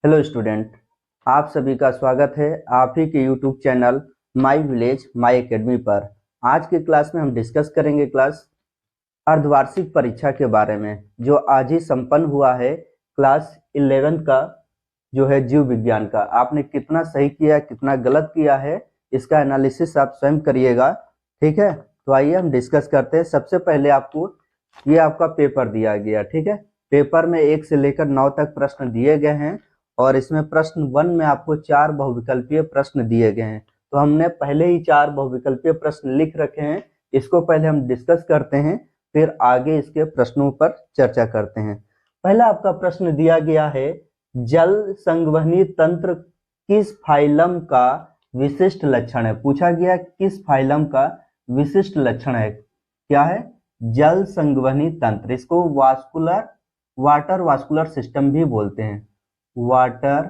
Hello student, आप सभी का स्वागत है आप ही के YouTube channel my village my academy पर। आज की क्लास में हम डिस्कस करेंगे क्लास अर्धवार्षिक परीक्षा के बारे में जो आज ही संपन्न हुआ है। क्लास 11 का जो है जीव विज्ञान का, आपने कितना सही किया कितना गलत किया है इसका एनालिसिस आप स्वयं करिएगा। ठीक है, तो आइए हम डिस्कस करते हैं। सबसे पहले आपको ये आपका पेपर दिया गया, ठीक है। पेपर में 1 से लेकर 9 तक प्रश्न दिए गए हैं और इसमें प्रश्न 1 में आपको 4 बहुविकल्पीय प्रश्न दिए गए हैं। तो हमने पहले ही 4 बहुविकल्पीय प्रश्न लिख रखे हैं, इसको पहले हम डिस्कस करते हैं, फिर आगे इसके प्रश्नों पर चर्चा करते हैं। पहला आपका प्रश्न दिया गया है, जल संवहनी तंत्र किस फाइलम का विशिष्ट लक्षण है। पूछा गया किस फाइलम का विशिष्ट लक्षण है। क्या है? जल संवहनी तंत्र। इसको वाटर वास्कुलर सिस्टम भी बोलते हैं, water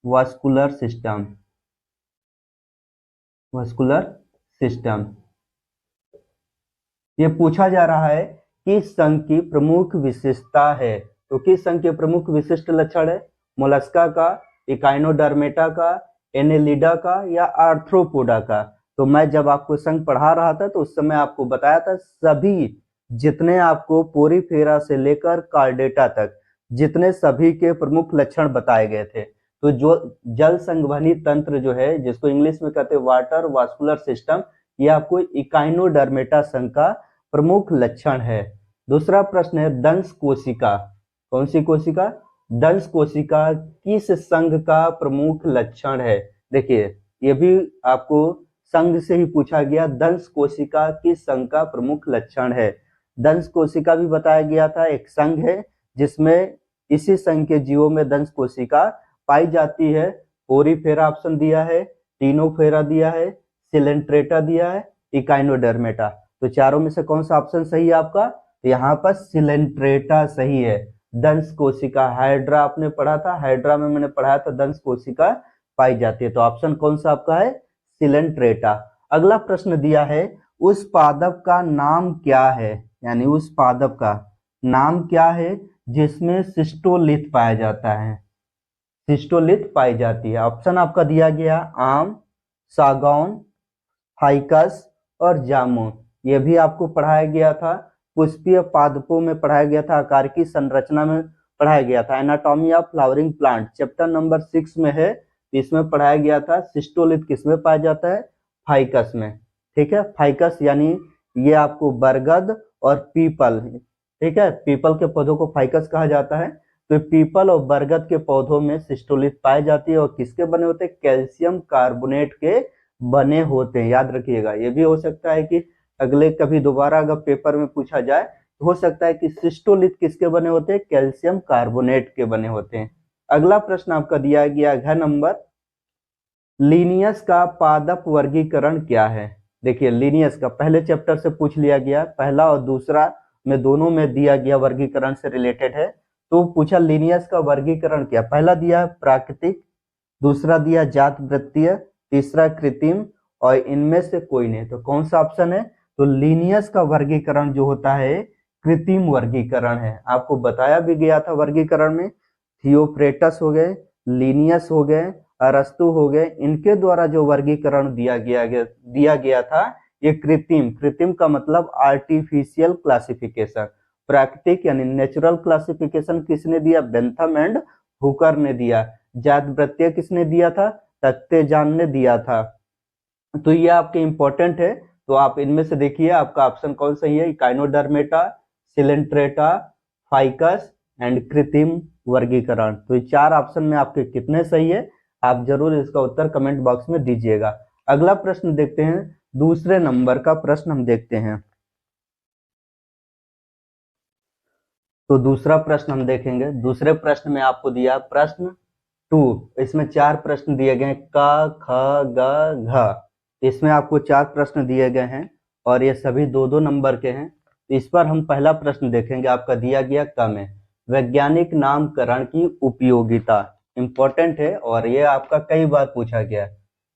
vascular system, vascular system. ये पूछा जा रहा है किस संघ की प्रमुख विशेषता है। तो किस संघ के प्रमुख विशिष्ट लक्षण है? मोलस्का का, इकाइनोडर्मेटा का, एनेलिडा का या आर्थ्रोपोडा का। तो मैं जब आपको संघ पढ़ा रहा था तो उस समय आपको बताया था सभी जितने आपको पोरीफेरा से लेकर कार्डेटा तक जितने सभी के प्रमुख लक्षण बताए गए थे। तो जो जल संवहनी तंत्र जो है जिसको इंग्लिश में कहते हैं वाटर वास्कुलर सिस्टम, ये आपको इकाइनोडर्मेटा संघ का प्रमुख लक्षण है। दूसरा प्रश्न है दंश कोशिका। कौन सी कोशिका? दंश कोशिका किस संघ का प्रमुख लक्षण है। देखिए ये भी आपको संघ से ही पूछा गया, दंश कोशिका किस संघ का प्रमुख लक्षण है। दंश कोशिका भी बताया गया था, एक संघ है जिसमें इसी संघ के जीवों में दंश कोशिका पाई जाती है। पोरीफेरा ऑप्शन दिया है, टीनोफेरा दिया है, सिलेंट्रेटा दिया है, इकाइनोडर्मेटा। तो चारों में से कौन सा ऑप्शन सही है आपका? यहाँ पर सिलेंट्रेटा सही है। दंश कोशिका, हाइड्रा आपने पढ़ा था, हाइड्रा में मैंने पढ़ाया था दंश कोशिका पाई जाती है। तो ऑप्शन कौन सा आपका है? सिलेंट्रेटा। अगला प्रश्न दिया है, उस पादप का नाम क्या है, यानी उस पादप का नाम क्या है जिसमें सिस्टोलिथ पाया जाता है, सिस्टोलिथ पाई जाती है। ऑप्शन आपका दिया गया आम, सागौन, फाइकस और जामुन। यह भी आपको पढ़ाया गया था, पुष्पीय पादपों में पढ़ाया गया था, आकार की संरचना में पढ़ाया गया था। Anatomy of flowering plant chapter number 6 में है, इसमें पढ़ाया गया था सिस्टोलिथ किसमें पाया जाता है? फाइकस में। ठीक है, फाइकस यानी ये आपको बरगद और पीपल, ठीक है, पीपल के पौधों को फाइकस कहा जाता है। तो पीपल और बरगद के पौधों में सिस्टोलिथ पाई जाती है और किसके बने होते हैं? कैल्शियम कार्बोनेट के बने होते हैं। याद रखिएगा, ये भी हो सकता है कि अगले कभी दोबारा अगर पेपर में पूछा जाए तो हो सकता है कि सिस्टोलिथ किसके बने होते हैं? कैल्शियम कार्बोनेट के बने होते हैं। अगला प्रश्न आपका दिया गया घ नंबर, लीनियस का पादप वर्गीकरण क्या है। देखिए लीनियस का पहले चैप्टर से पूछ लिया गया, पहला और दूसरा में दोनों में दिया गया वर्गीकरण से रिलेटेड है। तो पूछा लीनियस का वर्गीकरण क्या। पहला दिया प्राकृतिक, दूसरा दिया जात वृत्तीय, तीसरा कृत्रिम और इनमें से कोई नहीं। तो कौन सा ऑप्शन है? तो लीनियस का वर्गीकरण जो होता है कृत्रिम वर्गीकरण है। आपको बताया भी गया था वर्गीकरण में, थियोफ्रेटस हो गए, लीनियस हो गए, अरस्तु हो गए, इनके द्वारा जो वर्गीकरण दिया गया था ये कृत्रिम। कृत्रिम का मतलब आर्टिफिशियल क्लासिफिकेशन। प्राकृतिक यानी नेचुरल क्लासिफिकेशन किसने दिया? बेंथम एंड हुकर ने दिया। जात वृत्तीय किसने दिया था? तख्तेजान ने दिया था। तो ये आपके इंपॉर्टेंट है, तो आप इनमें से देखिए आपका ऑप्शन कौन सही है। इकाइनोडर्मेटा, सिलेंट्रेटा, फाइकस एंड कृत्रिम वर्गीकरण। तो ये 4 ऑप्शन में आपके कितने सही है आप जरूर इसका उत्तर कमेंट बॉक्स में दीजिएगा। अगला प्रश्न देखते हैं, दूसरे नंबर का प्रश्न हम देखते हैं। तो दूसरा प्रश्न हम देखेंगे। दूसरे प्रश्न में आपको दिया प्रश्न 2, इसमें 4 प्रश्न दिए गए क ख ग घ। इसमें आपको 4 प्रश्न दिए गए हैं और ये सभी 2-2 नंबर के हैं। इस पर हम पहला प्रश्न देखेंगे, आपका दिया गया क में वैज्ञानिक नामकरण की उपयोगिता। इंपॉर्टेंट है और ये आपका कई बार पूछा गया।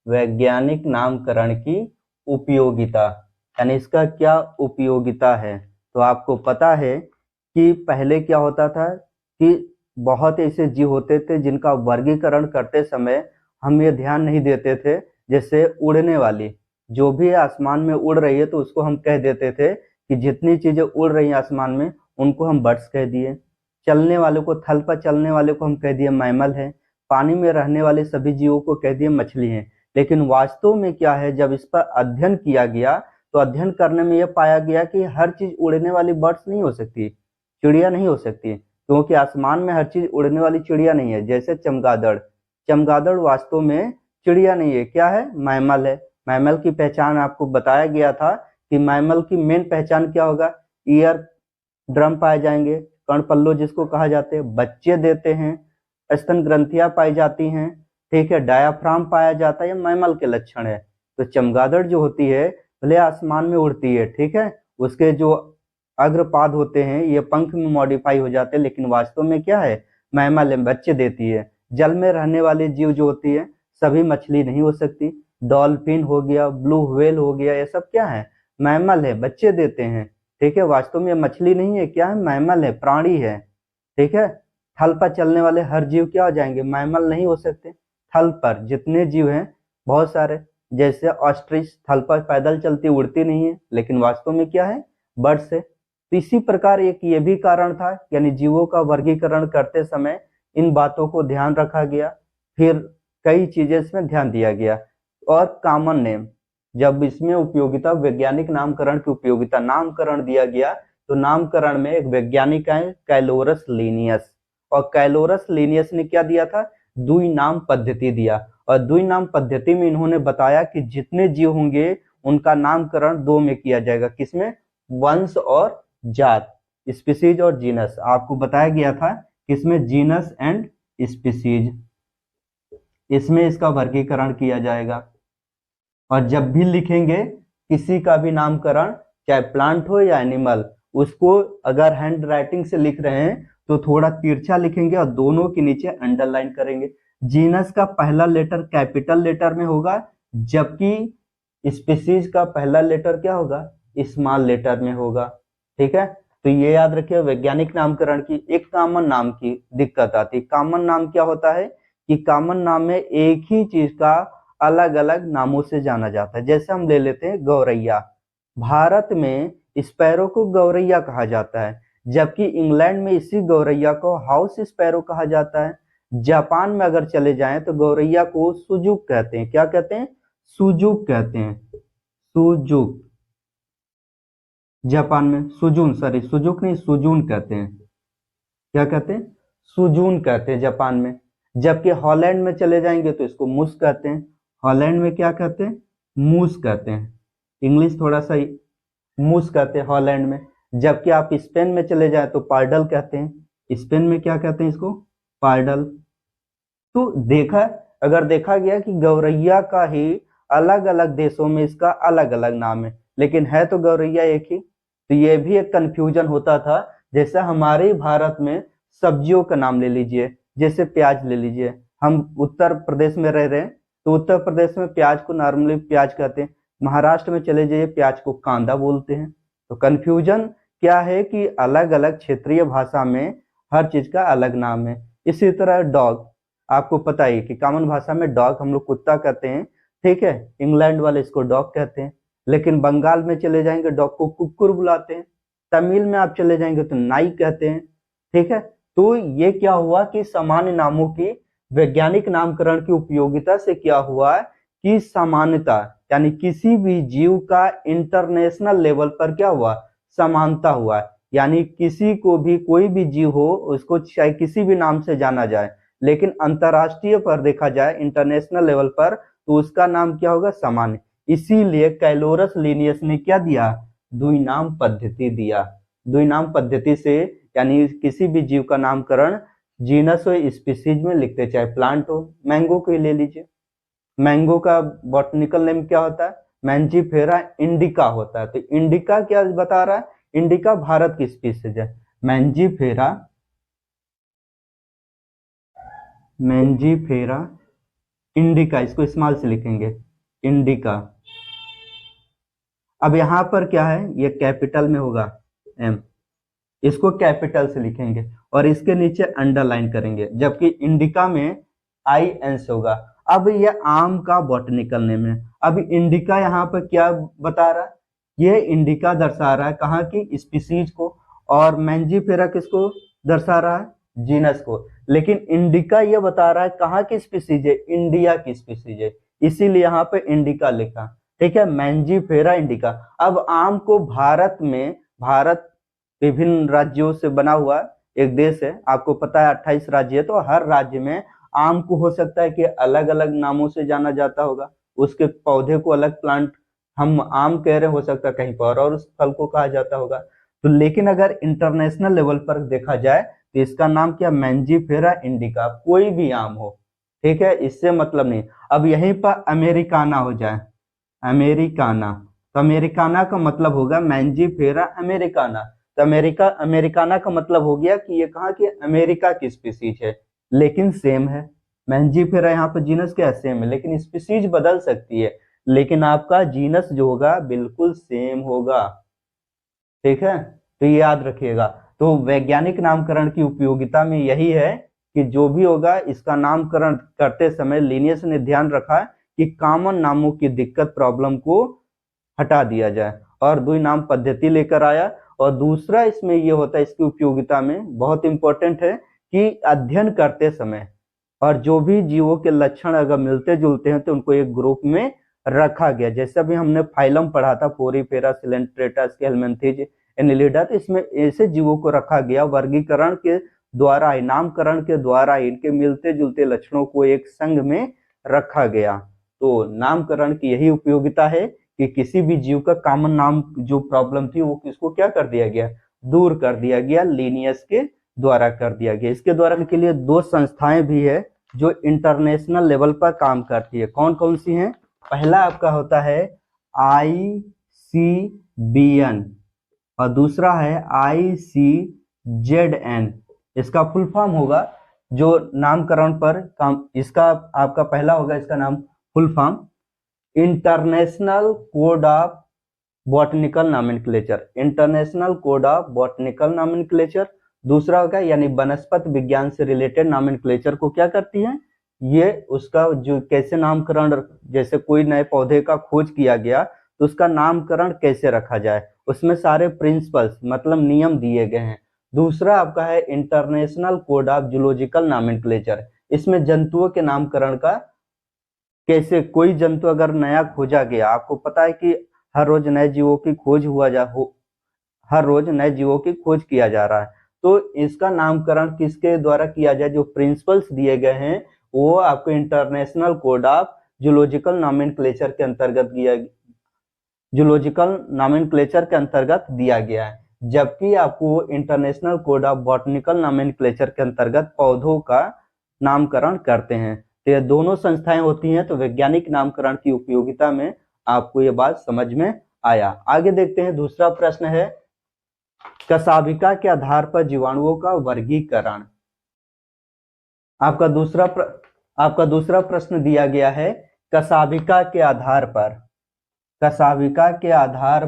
वैज्ञानिक नामकरण की उपयोगिता यानी इसका क्या उपयोगिता है। तो आपको पता है कि पहले क्या होता था कि बहुत ऐसे जीव होते थे जिनका वर्गीकरण करते समय हम ये ध्यान नहीं देते थे। जैसे उड़ने वाली, जो भी आसमान में उड़ रही है तो उसको हम कह देते थे कि जितनी चीजें उड़ रही हैं आसमान में उनको हम बर्ड्स कह दिए। चलने वाले को, थल पर चलने वाले को हम कह दिए मैमल है। पानी में रहने वाले सभी जीवों को कह दिए मछली है। लेकिन वास्तव में क्या है, जब इस पर अध्ययन किया गया तो अध्ययन करने में यह पाया गया कि हर चीज उड़ने वाली बर्ड्स नहीं हो सकती, चिड़िया नहीं हो सकती, क्योंकि आसमान में हर चीज उड़ने वाली चिड़िया नहीं है। जैसे चमगादड़, चमगादड़ वास्तव में चिड़िया नहीं है, क्या है, मैमल है। मैमल की पहचान आपको बताया गया था कि मैमल की मेन पहचान क्या होगा, ईयर ड्रम पाए जाएंगे, कर्णपल्लो जिसको कहा जाते हैं, बच्चे देते हैं, स्तन ग्रंथियां पाई जाती हैं, ठीक है, डायाफ्राम पाया जाता है, ये मैमल के लक्षण है। तो चमगादड़ जो होती है भले आसमान में उड़ती है, ठीक है, उसके जो अग्रपाद होते हैं ये पंख में मॉडिफाई हो जाते हैं, लेकिन वास्तव में क्या है, मैमल है, बच्चे देती है। जल में रहने वाले जीव जो होती है सभी मछली नहीं हो सकती। डॉल्फिन हो गया, ब्लू व्हेल हो गया, ये सब क्या है, मैमल है, बच्चे देते हैं, ठीक है। वास्तव में ये मछली नहीं है, क्या है, मैमल है, प्राणी है, ठीक है। थल पर चलने वाले हर जीव क्या हो जाएंगे, मैमल नहीं हो सकते। थल पर जितने जीव हैं बहुत सारे, जैसे ऑस्ट्रिच थल पर पैदल चलती उड़ती नहीं है, लेकिन वास्तव में क्या है, बर्ड्स है। तो इसी प्रकार एक ये भी कारण था, यानी जीवों का वर्गीकरण करते समय इन बातों को ध्यान रखा गया, फिर कई चीजें इसमें ध्यान दिया गया। और कॉमन नेम, जब इसमें उपयोगिता, वैज्ञानिक नामकरण की उपयोगिता, नामकरण दिया गया तो नामकरण में एक वैज्ञानिक है कैलोरस लीनियस, और कैलोरस लीनियस ने क्या दिया था, द्वि नाम पद्धति दिया। और द्वि नाम पद्धति में इन्होंने बताया कि जितने जीव होंगे उनका नामकरण दो में किया जाएगा, किसमें, वंश और जात, स्पीसीज और जीनस। आपको बताया गया था किसमें, जीनस एंड स्पीसीज, इसमें इसका वर्गीकरण किया जाएगा। और जब भी लिखेंगे किसी का भी नामकरण, चाहे प्लांट हो या एनिमल, उसको अगर हैंड राइटिंग से लिख रहे हैं तो थोड़ा तिरछा लिखेंगे और दोनों के नीचे अंडरलाइन करेंगे। जीनस का पहला लेटर कैपिटल लेटर में होगा, जबकि स्पीसीज का पहला लेटर क्या होगा, स्मॉल लेटर में होगा, ठीक है। तो ये याद रखिए, वैज्ञानिक नामकरण की एक कॉमन नाम की दिक्कत आती है। कॉमन नाम क्या होता है कि कॉमन नाम में एक ही चीज का अलग अलग नामों से जाना जाता है। जैसे हम ले लेते हैं गौरैया, भारत में स्पैरो को गौरैया कहा जाता है, जबकि इंग्लैंड में इसी गौरैया को हाउस स्पैरो कहा जाता है। जापान में अगर चले जाएं तो गौरैया को सुजुक कहते हैं, क्या कहते हैं, सुजुक कहते हैं, सुजुक। जापान में सुजून, सॉरी सुजुक नहीं, सुजून कहते हैं, क्या कहते हैं, सुजून कहते हैं जापान में। जबकि हॉलैंड में चले जाएंगे तो इसको मूस कहते हैं, हॉलैंड में क्या कहते हैं, मूस कहते हैं, इंग्लिश थोड़ा सा मूस कहते हैं हॉलैंड में। जबकि आप स्पेन में चले जाए तो पार्डल कहते हैं, स्पेन में क्या कहते हैं इसको, पार्डल। तो देखा, अगर देखा गया कि गौरैया का ही अलग अलग देशों में इसका अलग अलग नाम है, लेकिन है तो गौरैया एक ही। तो ये भी एक कंफ्यूजन होता था। जैसे हमारे भारत में सब्जियों का नाम ले लीजिए, जैसे प्याज ले लीजिए, हम उत्तर प्रदेश में रह रहे हैं तो उत्तर प्रदेश में प्याज को नॉर्मली प्याज कहते हैं, महाराष्ट्र में चले जाइए प्याज को कांदा बोलते हैं। तो कंफ्यूजन क्या है कि अलग अलग क्षेत्रीय भाषा में हर चीज का अलग नाम है। इसी तरह डॉग, आपको पता ही कि कॉमन भाषा में डॉग हम लोग कुत्ता कहते हैं, ठीक है, इंग्लैंड वाले इसको डॉग कहते हैं। लेकिन बंगाल में चले जाएंगे डॉग को कुक्कुर बुलाते हैं, तमिल में आप चले जाएंगे तो नाई कहते हैं, ठीक है। तो ये क्या हुआ कि सामान्य नामों की वैज्ञानिक नामकरण की उपयोगिता से क्या हुआ कि समानता, यानी किसी भी जीव का इंटरनेशनल लेवल पर क्या हुआ, समानता हुआ। यानी किसी को भी, कोई भी जीव हो उसको चाहे किसी भी नाम से जाना जाए, लेकिन अंतरराष्ट्रीय पर देखा जाए, इंटरनेशनल लेवल पर, तो उसका नाम क्या होगा, सामान्य। इसीलिए कैलोरस लीनियस ने क्या दिया, द्विनाम पद्धति दिया। द्विनाम पद्धति से यानी किसी भी जीव का नामकरण जीनस और स्पीसीज में लिखते, चाहे प्लांट हो। मैंगो को ही ले लीजिए, मैंगो का बॉटनिकल नेम क्या होता है, मैंजीफेरा इंडिका होता है। तो इंडिका क्या बता रहा है, इंडिका भारत की स्पीसीज है, मैंजीफेरा, मैंजीफेरा इंडिका, इसको स्मॉल से लिखेंगे, इंडिका। अब यहां पर क्या है, ये कैपिटल में होगा एम, इसको कैपिटल से लिखेंगे। और इसके नीचे अंडरलाइन करेंगे, जबकि इंडिका में IN से होगा। अब ये आम का बॉटनिकल नेम है। अब इंडिका यहाँ पर क्या बता रहा है, ये इंडिका दर्शा रहा है कहाँ की, स्पीसीज को, और मैंजीफेरा किसको दर्शा रहा है, जीनस को। लेकिन इंडिका ये बता रहा है कहाँ की स्पीसीज है, इंडिया की स्पीसीज है, इसीलिए यहाँ पे इंडिका लिखा। ठीक है, मैंजीफेरा इंडिका। अब आम को भारत में, भारत विभिन्न राज्यों से बना हुआ एक देश है, आपको पता है 28 राज्य है, तो हर राज्य में आम को हो सकता है कि अलग अलग नामों से जाना जाता होगा, उसके पौधे को अलग प्लांट हम आम कह रहे, हो सकता है कहीं पर और उस फल को कहा जाता होगा। तो लेकिन अगर इंटरनेशनल लेवल पर देखा जाए तो इसका नाम क्या, मैंजीफेरा इंडिका, कोई भी आम हो। ठीक है, इससे मतलब नहीं। अब यहीं पर अमेरिकाना हो जाए, अमेरिकाना, तो अमेरिकाना का मतलब होगा मैंजीफेरा अमेरिकाना। तो अमेरिकाना का मतलब हो गया कि ये कहाँ की, अमेरिका की स्पीसीज है, लेकिन सेम है। मैंजीफेरा यहाँ पर जीनस क्या है, सेम है, लेकिन स्पीसीज बदल सकती है, लेकिन आपका जीनस जो होगा बिल्कुल सेम होगा। ठीक है, तो ये याद रखिएगा। तो वैज्ञानिक नामकरण की उपयोगिता में यही है कि जो भी होगा इसका नामकरण करते समय लिनियस ने ध्यान रखा कि कॉमन नामों की दिक्कत, प्रॉब्लम को हटा दिया जाए, और द्वि नाम पद्धति लेकर आया। और दूसरा इसमें ये होता है, इसकी उपयोगिता में बहुत इंपॉर्टेंट है कि अध्ययन करते समय और जो भी जीवों के लक्षण अगर मिलते जुलते हैं तो उनको एक ग्रुप में रखा गया। जैसे अभी हमने फाइलम पढ़ा था, पोरीफेरा, सिलेंट्रेटस, हेलमिंथिज, एनिलिडा, तो इसमें ऐसे जीवों को रखा गया वर्गीकरण के द्वारा ही, नामकरण के द्वारा ही इनके मिलते जुलते लक्षणों को एक संघ में रखा गया। तो नामकरण की यही उपयोगिता है कि किसी भी जीव का कॉमन नाम जो प्रॉब्लम थी वो किसको क्या कर दिया गया, दूर कर दिया गया, लीनियस के द्वारा कर दिया गया। इसके द्वारा के लिए दो संस्थाएं भी है जो इंटरनेशनल लेवल पर काम करती है। कौन कौन सी हैं, पहला आपका होता है ICBN और दूसरा है ICZN। इसका फुल फॉर्म होगा, जो नामकरण पर काम, इसका आपका पहला होगा इसका नाम full form international code of botanical nomenclature, international code of botanical nomenclature. दूसरा होगा यानी वनस्पति विज्ञान से रिलेटेड नॉमेनक्लेचर को क्या करती है, ये उसका जो कैसे नामकरण, जैसे कोई नए पौधे का खोज किया गया तो उसका नामकरण कैसे रखा जाए, उसमें सारे प्रिंसिपल्स मतलब नियम दिए गए हैं। दूसरा आपका है international code of zoological nomenclature, इसमें जंतुओं के नामकरण का, कैसे कोई जंतु अगर नया खोजा गया, आपको पता है कि हर रोज नए जीवों की खोज हर रोज नए जीवों की खोज किया जा रहा है, तो इसका नामकरण किसके द्वारा किया जाए, जो प्रिंसिपल्स दिए गए हैं वो आपको international code of zoological nomenclature के अंतर्गत दिया गया है। जबकि आपको international code of botanical nomenclature के अंतर्गत पौधों का नामकरण करते हैं। तो ये दोनों संस्थाएं होती हैं। तो वैज्ञानिक नामकरण की उपयोगिता में आपको ये बात समझ में आया। आगे देखते हैं, दूसरा प्रश्न है कशाभिका के आधार पर जीवाणुओं का वर्गीकरण। आपका दूसरा प्रश्न दिया गया है कशाभिका के आधार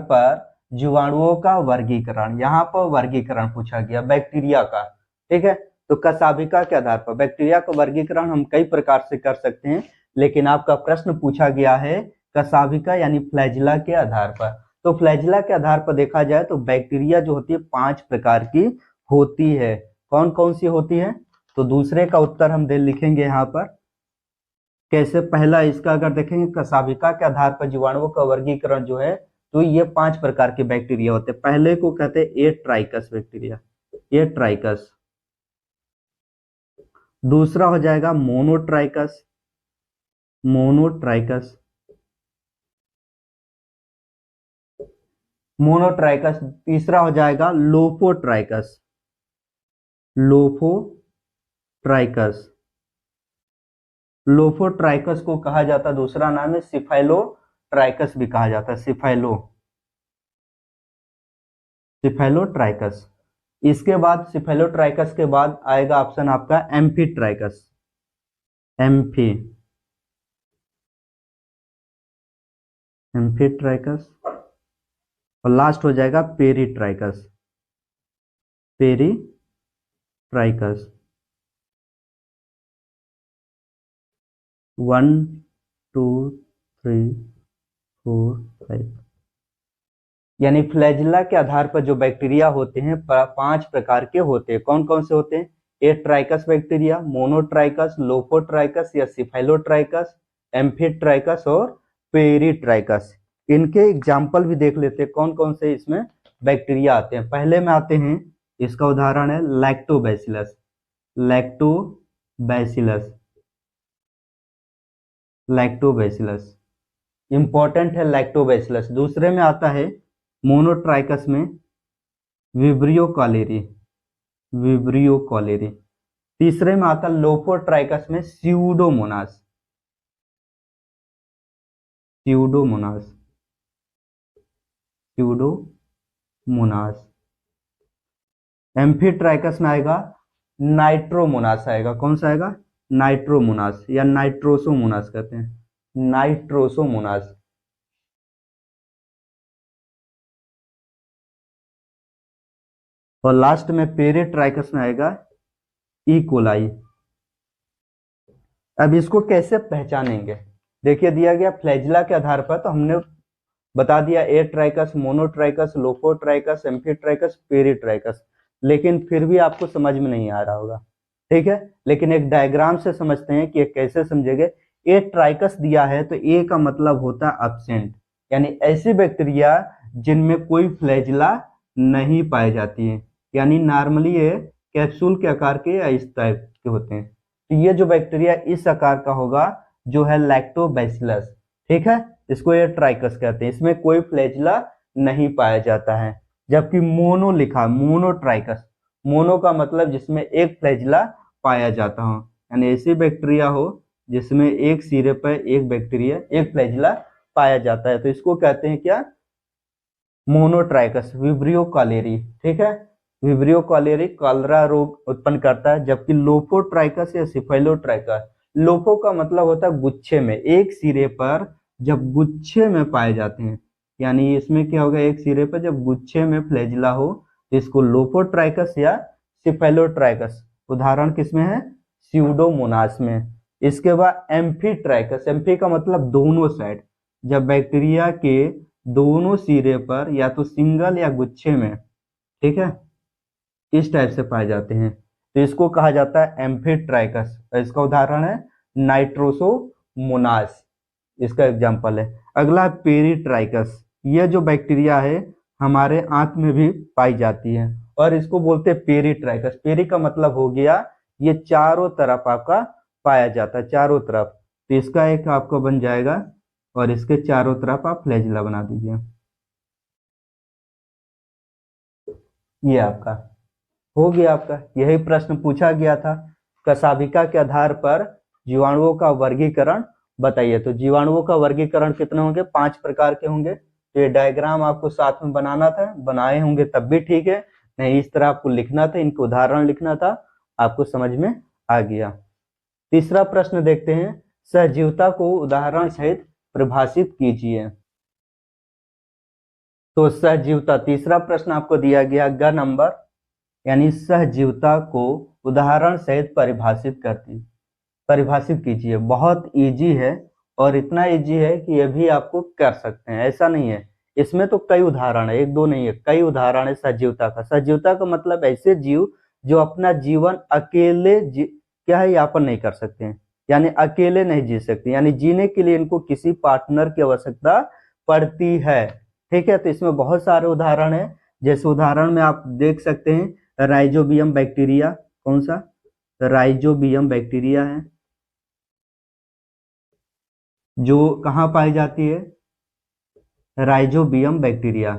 पर जीवाणुओं का वर्गीकरण। यहाँ पर वर्गीकरण पूछा गया बैक्टीरिया का। ठीक है, तो कशाभिका के आधार पर बैक्टीरिया का वर्गीकरण हम कई प्रकार से कर सकते हैं, लेकिन आपका प्रश्न पूछा गया है कशाभिका यानी फ्लैजिला के आधार पर। तो फ्लैजिला के आधार पर देखा जाए तो बैक्टीरिया जो होती है 5 प्रकार की होती है। कौन कौन सी होती है, तो दूसरे का उत्तर हम लिखेंगे यहाँ पर कैसे। पहला इसका अगर देखेंगे कशाभिका के आधार पर जीवाणुओं का वर्गीकरण जो है, तो ये 5 प्रकार के बैक्टीरिया होते हैं। पहले को कहते हैं ए ट्राइकस बैक्टीरिया, ए ट्राइकस। दूसरा हो जाएगा मोनोट्राइकस, मोनोट्राइकस। तीसरा हो जाएगा लोफोट्राइकस, लोफोट्राइकस को कहा जाता है, दूसरा नाम है सिफाइलोट्राइकस भी कहा जाता है, सिफाइलोट्राइकस। इसके बाद सिफाइलोट्राइकस के बाद आएगा ऑप्शन आपका एम्फीट्राइकस, एम्फीट्राइकस। और लास्ट हो जाएगा पेरीट्राइकस, ट्राइकस 1 2 3 4 5। यानी फ्लैजिला के आधार पर जो बैक्टीरिया होते हैं 5 प्रकार के होते हैं। कौन कौन से होते हैं? ए ट्राइकस बैक्टीरिया, मोनोट्राइकस, लोफोट्राइकस या सिफाइलोट्राइकस, एम्फीट्राइकस और पेरीट्राइकस। इनके एग्जाम्पल भी देख लेते हैं कौन कौन से इसमें बैक्टीरिया आते हैं। पहले में आते हैं, इसका उदाहरण है लैक्टोबैसिलस। लैक्टोबैसिलस लैक्टोबैसिलस इंपॉर्टेंट है लैक्टोबैसिलस। दूसरे में आता है मोनोट्राइकस में विब्रियो कॉलेरी। Vibrio cholerae. तीसरे में आता लोफोट्राइकस में स्यूडोमोनास। Pseudomonas Pseudomonas. एम्फीट्राइकस में आएगा नाइट्रोमोनास आएगा। कौन सा आएगा? नाइट्रोमोनास या नाइट्रोसोमोनास कहते हैं, नाइट्रोसोमोनास। और लास्ट में पेरीट्राइकस में आएगा ई कोलाई। अब इसको कैसे पहचानेंगे? देखिए दिया गया फ्लैजिला के आधार पर, तो हमने बता दिया atrichous, monotrichous, lophotrichous, amphitrichous, peritrichous. लेकिन फिर भी आपको समझ में नहीं आ रहा होगा, ठीक है। लेकिन एक डायग्राम से समझते हैं कि कैसे समझेंगे। ए ट्राइकस दिया है तो ए का मतलब होता है एब्सेंट, यानी ऐसी बैक्टीरिया जिनमें कोई फ्लैजिला नहीं पाई जाती है, यानी नॉर्मली ये कैप्सूल के आकार के या इस टाइप के होते हैं। तो ये जो बैक्टीरिया इस आकार का होगा जो है लैक्टोबैसिलस, ठीक है। इसको ये ट्राइकस कहते हैं, इसमें कोई फ्लैजिला नहीं पाया जाता है। जबकि मोनो लिखा, मोनोट्राइकस, मोनो का मतलब जिसमें एक फ्लैजिला पाया जाता हो, यानी ऐसी बैक्टीरिया हो जिसमें एक सिरे पर एक बैक्टीरिया, एक फ्लैजिला पाया जाता है, तो इसको कहते हैं क्या? मोनोट्राइकस, विब्रियो कॉलेरी, ठीक है। विब्रियो कॉलेरी कॉलरा रोग उत्पन्न करता है। जबकि लोफोट्राइकस या सिफाइलोट्राइकस, लोफो का मतलब होता है गुच्छे में, एक सिरे पर जब गुच्छे में पाए जाते हैं, यानी इसमें क्या होगा, एक सिरे पर जब गुच्छे में फ्लैजिला हो तो इसको लोफोट्राइकस या सिफाइलोट्राइकस। उदाहरण किसमें है? स्यूडोमोनास में। इसके बाद एम्फीट्राइकस, एम्फी का मतलब दोनों साइड, जब बैक्टीरिया के दोनों सिरे पर या तो सिंगल या गुच्छे में, ठीक है, इस टाइप से पाए जाते हैं, तो इसको कहा जाता है एम्फीट्राइकस। इसका उदाहरण है नाइट्रोसोमोनास, इसका एग्जांपल है। अगला है पेरीट्राइकस। यह जो बैक्टीरिया है हमारे आंत में भी पाई जाती है और इसको बोलते हैं पेरीट्राइकस। पेरी का मतलब हो गया ये चारों तरफ आपका पाया जाता है, चारों तरफ। तो इसका एक आपका बन जाएगा और इसके चारों तरफ आप फ्लैजिला बना दीजिए। ये आपका हो गया। आपका यही प्रश्न पूछा गया था, कशाभिका के आधार पर जीवाणुओं का वर्गीकरण बताइए। तो जीवाणुओं का वर्गीकरण कितने होंगे? 5 प्रकार के होंगे। तो ये डायग्राम आपको साथ में बनाना था, बनाए होंगे तब भी ठीक है, नहीं इस तरह आपको लिखना था, इनके उदाहरण लिखना था, आपको समझ में आ गया। तीसरा प्रश्न देखते हैं, सहजीवता को उदाहरण सहित परिभाषित कीजिए। तो सहजीवता, तीसरा प्रश्न आपको दिया गया ग नंबर, यानी सहजीवता को उदाहरण सहित परिभाषित कीजिए। बहुत इजी है और इतना इजी है कि ये भी आपको कर सकते हैं, ऐसा नहीं है। इसमें तो कई उदाहरण है, एक दो नहीं है, कई उदाहरण है सहजीवता का। सहजीवता का मतलब ऐसे जीव जो अपना जीवन अकेले क्या है यापन नहीं कर सकते हैं, यानी अकेले नहीं जी सकते, यानी जीने के लिए इनको किसी पार्टनर की आवश्यकता पड़ती है, ठीक है। तो इसमें बहुत सारे उदाहरण है, जैसे उदाहरण में आप देख सकते हैं राइजोबियम बैक्टीरिया। कौन सा? राइजोबियम बैक्टीरिया है जो कहाँ पाई जाती है? Rhizobium bacteria.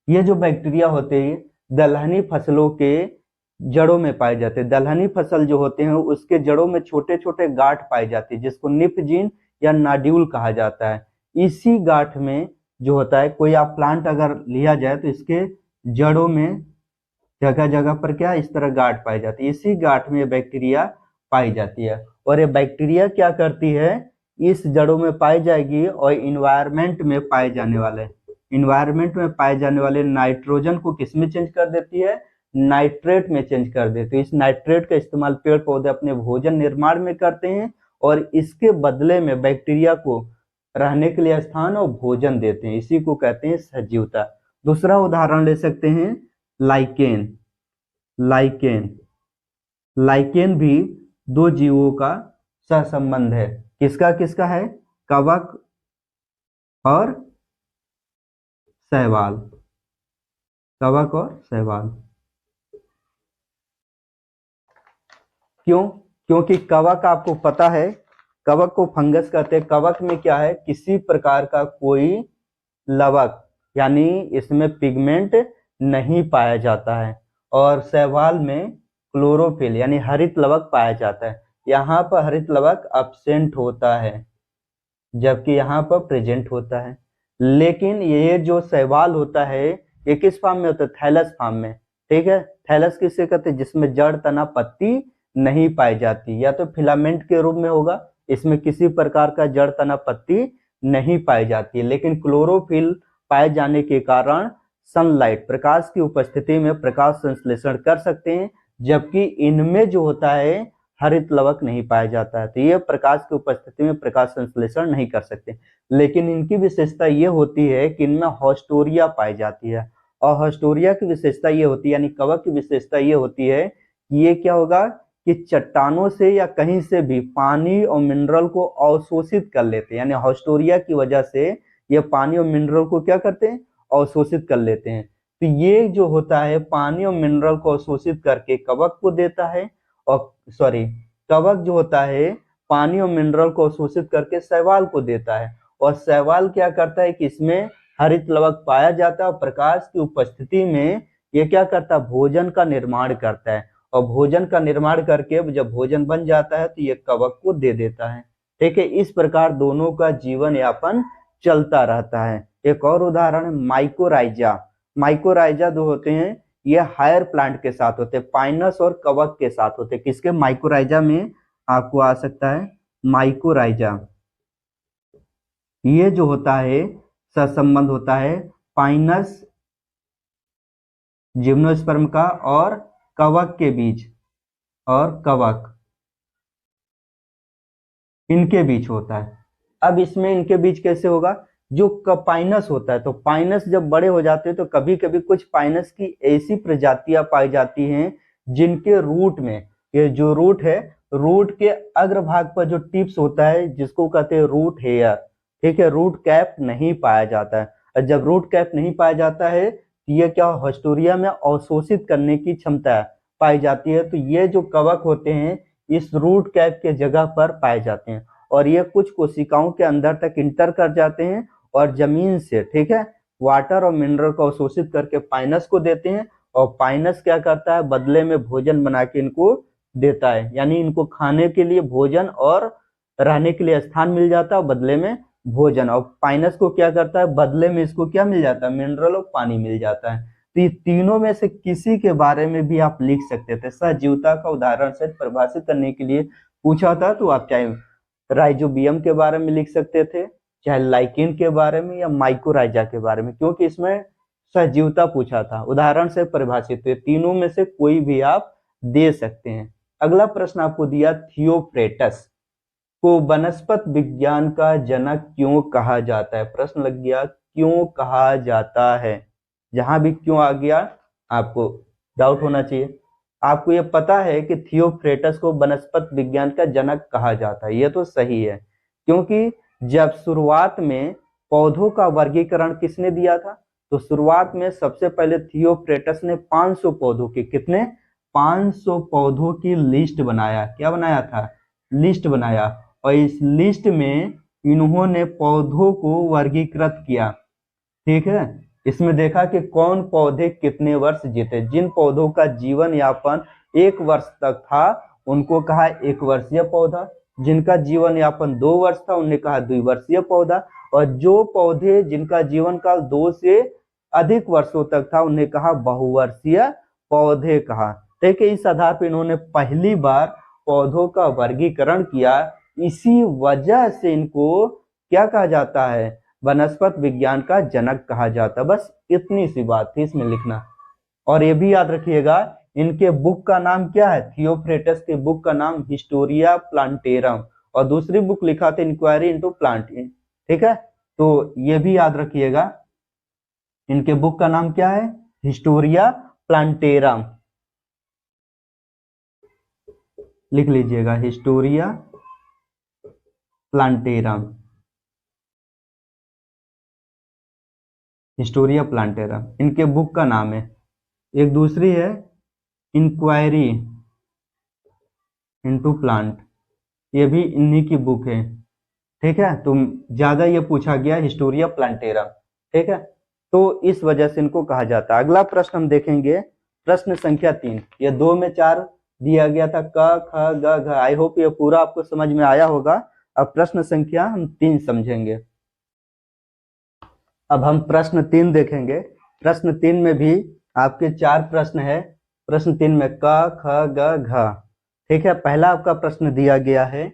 ये जो बैक्टीरिया होते हैं दलहनी फसलों के जड़ों में पाए जाते हैं। दलहनी फसल जो होते हैं उसके जड़ों में छोटे छोटे गांठ पाए जाते हैं, जिसको निपजीन या नाड्यूल कहा जाता है। इसी गांठ में जो होता है, कोई आप प्लांट अगर लिया जाए तो इसके जड़ों में जगह जगह पर क्या इस तरह गांठ पाई जाती है, इसी गांठ में बैक्टीरिया पाई जाती है। और ये बैक्टीरिया क्या करती है, इस जड़ों में पाई जाएगी और इन्वायरमेंट में पाए जाने वाले नाइट्रोजन को किस में चेंज कर देती है? नाइट्रेट में चेंज कर दे। तो इस नाइट्रेट का इस्तेमाल पेड़ पौधे अपने भोजन निर्माण में करते हैं और इसके बदले में बैक्टीरिया को रहने के लिए स्थान और भोजन देते हैं। इसी को कहते हैं सजीवता। दूसरा उदाहरण ले सकते हैं लाइकेन। लाइकेन लाइकेन भी दो जीवों का सहसंबंध है। किसका किसका है? कवक और शैवाल। कवक और शैवाल। क्यों? क्योंकि कवक आपको पता है, कवक को फंगस कहते हैं। कवक में क्या है? किसी प्रकार का कोई लवक यानी इसमें पिगमेंट नहीं पाया जाता है। और शैवाल में क्लोरोफिल यानी हरित लवक पाया जाता है। यहाँ पर हरित लवक अब्सेंट होता है जबकि यहाँ पर प्रेजेंट होता है। लेकिन ये जो शैवाल होता है ये किस फॉर्म में होता है? थैलस फॉर्म में। ठीक है, थैलस किसे कहते हैं? जिसमें जड़ तना पत्ती नहीं पाई जाती, या तो फिलामेंट के रूप में होगा, इसमें किसी प्रकार का जड़ तना पत्ती नहीं पाई जाती है। लेकिन क्लोरोफिल पाए जाने के कारण सनलाइट प्रकाश की उपस्थिति में प्रकाश संश्लेषण कर सकते हैं, जबकि इनमें जो होता है हरित लवक नहीं पाया जाता है। तो ये प्रकाश की उपस्थिति में प्रकाश संश्लेषण नहीं कर सकते। लेकिन इनकी विशेषता ये होती है कि इनमें हॉस्टोरिया पाई जाती है। और हॉस्टोरिया की विशेषता ये होती है, यानी कवक की विशेषता ये होती है कि ये क्या होगा कि चट्टानों से या कहीं से भी पानी और मिनरल को अवशोषित कर लेते हैं। यानी हॉस्टोरिया की वजह से ये पानी और मिनरल को क्या करते हैं? अवशोषित कर लेते हैं। तो ये जो होता है पानी और मिनरल को अवशोषित करके कवक को देता है, और कवक जो होता है पानी और मिनरल को अवशोषित करके शैवाल को देता है। और शैवाल क्या करता है कि इसमें हरित लवक पाया जाता है और प्रकाश की उपस्थिति में ये क्या करता है? भोजन का निर्माण करता है। और भोजन का निर्माण करके जब भोजन बन जाता है तो ये कवक को दे देता है। ठीक है, इस प्रकार दोनों का जीवन यापन चलता रहता है। एक और उदाहरण है माइकोराइजा। माइकोराइजा जो होते हैं ये हायर प्लांट के साथ होते हैं, पाइनस और कवक के साथ होते हैं। किसके? माइकोराइजा में आपको आ सकता है माइकोराइजा। ये जो होता है सहसंबंध होता है पाइनस जिम्नोस्पर्म का और कवक के बीच, और कवक इनके बीच होता है। अब इसमें इनके बीच कैसे होगा? जो पाइनस होता है, तो पाइनस जब बड़े हो जाते हैं तो कभी कभी कुछ पाइनस की ऐसी प्रजातियां पाई जाती हैं जिनके रूट में, ये जो रूट है, रूट के अग्रभाग पर जो टिप्स होता है जिसको कहते हैं रूट हेयर, ठीक है, रूट कैप नहीं पाया जाता है। और जब रूट कैप नहीं पाया जाता है तो ये क्या हॉस्टोरिया में अवशोषित करने की क्षमता पाई जाती है। तो ये जो कवक होते हैं इस रूट कैप के जगह पर पाए जाते हैं, और ये कुछ कोशिकाओं के अंदर तक इंटर कर जाते हैं और जमीन से, ठीक है, वाटर और मिनरल को अवशोषित करके पाइनस को देते हैं। और पाइनस क्या करता है? बदले में भोजन बना के इनको देता है। यानी इनको खाने के लिए भोजन और रहने के लिए स्थान मिल जाता है, बदले में भोजन। और पाइनस को क्या करता है? बदले में इसको क्या मिल जाता है? मिनरल और पानी मिल जाता है। तो ये तीनों में से किसी के बारे में भी आप लिख सकते थे। सहजीवता का उदाहरण से परिभाषित करने के लिए पूछा था, तो आप चाहे राइजोबियम के बारे में लिख सकते थे, चाहे लाइकेन के बारे में, या माइकोराइजा के बारे में, क्योंकि इसमें सहजीवता पूछा था, उदाहरण से परिभाषित। तो तीनों में से कोई भी आप दे सकते हैं। अगला प्रश्न आपको दिया, थियोफ्रेटस को वनस्पत विज्ञान का जनक क्यों कहा जाता है? प्रश्न लग गया क्यों कहा जाता है। जहां भी क्यों आ गया आपको डाउट होना चाहिए। आपको ये पता है कि थियोफ्रेटस को वनस्पत विज्ञान का जनक कहा जाता है, ये तो सही है, क्योंकि जब शुरुआत में पौधों का वर्गीकरण किसने दिया था? तो शुरुआत में सबसे पहले थियोफ्रेटस ने 500 पौधों की, कितने? 500 पौधों की लिस्ट बनाया। क्या बनाया था? लिस्ट बनाया। और इस लिस्ट में इन्होंने पौधों को वर्गीकृत किया, ठीक है। इसमें देखा कि कौन पौधे कितने वर्ष जीते। जिन पौधों का जीवन यापन 1 वर्ष तक था उनको कहा 1 वर्षीय पौधा, जिनका जीवन यापन 2 वर्ष था उन्हें कहा 2 वर्षीय पौधा, और जो पौधे जिनका जीवन काल 2 से अधिक वर्षों तक था उन्हें कहा बहुवर्षीय पौधे कहा। ठीक है, इस आधार पर इन्होंने पहली बार पौधों का वर्गीकरण किया। इसी वजह से इनको क्या कहा जाता है? वनस्पत विज्ञान का जनक कहा जाता। बस इतनी सी बात थी इसमें लिखना। और ये भी याद रखिएगा, इनके बुक का नाम क्या है, थियोफ्रेटस के बुक का नाम हिस्टोरिया प्लांटेरम, और दूसरी बुक लिखा था इंक्वायरी इनटू प्लांट। ठीक है, तो ये भी याद रखिएगा, इनके बुक का नाम क्या है, हिस्टोरिया प्लांटेरम, लिख लीजिएगा हिस्टोरिया प्लांटेरम, हिस्टोरिया प्लांटेरम इनके बुक का नाम है। एक दूसरी है इंक्वायरी इनटू प्लांट, ये भी इन्हीं की बुक है। ठीक है, तो ज्यादा ये पूछा गया हिस्टोरिया प्लांटेरम। ठीक है, तो इस वजह से इनको कहा जाता है। अगला प्रश्न हम देखेंगे, प्रश्न संख्या 3। ये 2 में 4 दिया गया था, क ख ग घ। आई होप ये पूरा आपको समझ में आया होगा। अब प्रश्न संख्या हम 3 समझेंगे। अब हम प्रश्न 3 देखेंगे। प्रश्न 3 में भी आपके 4 प्रश्न है। प्रश्न 3 में क ख ग घ। ठीक है, पहला आपका प्रश्न दिया गया है,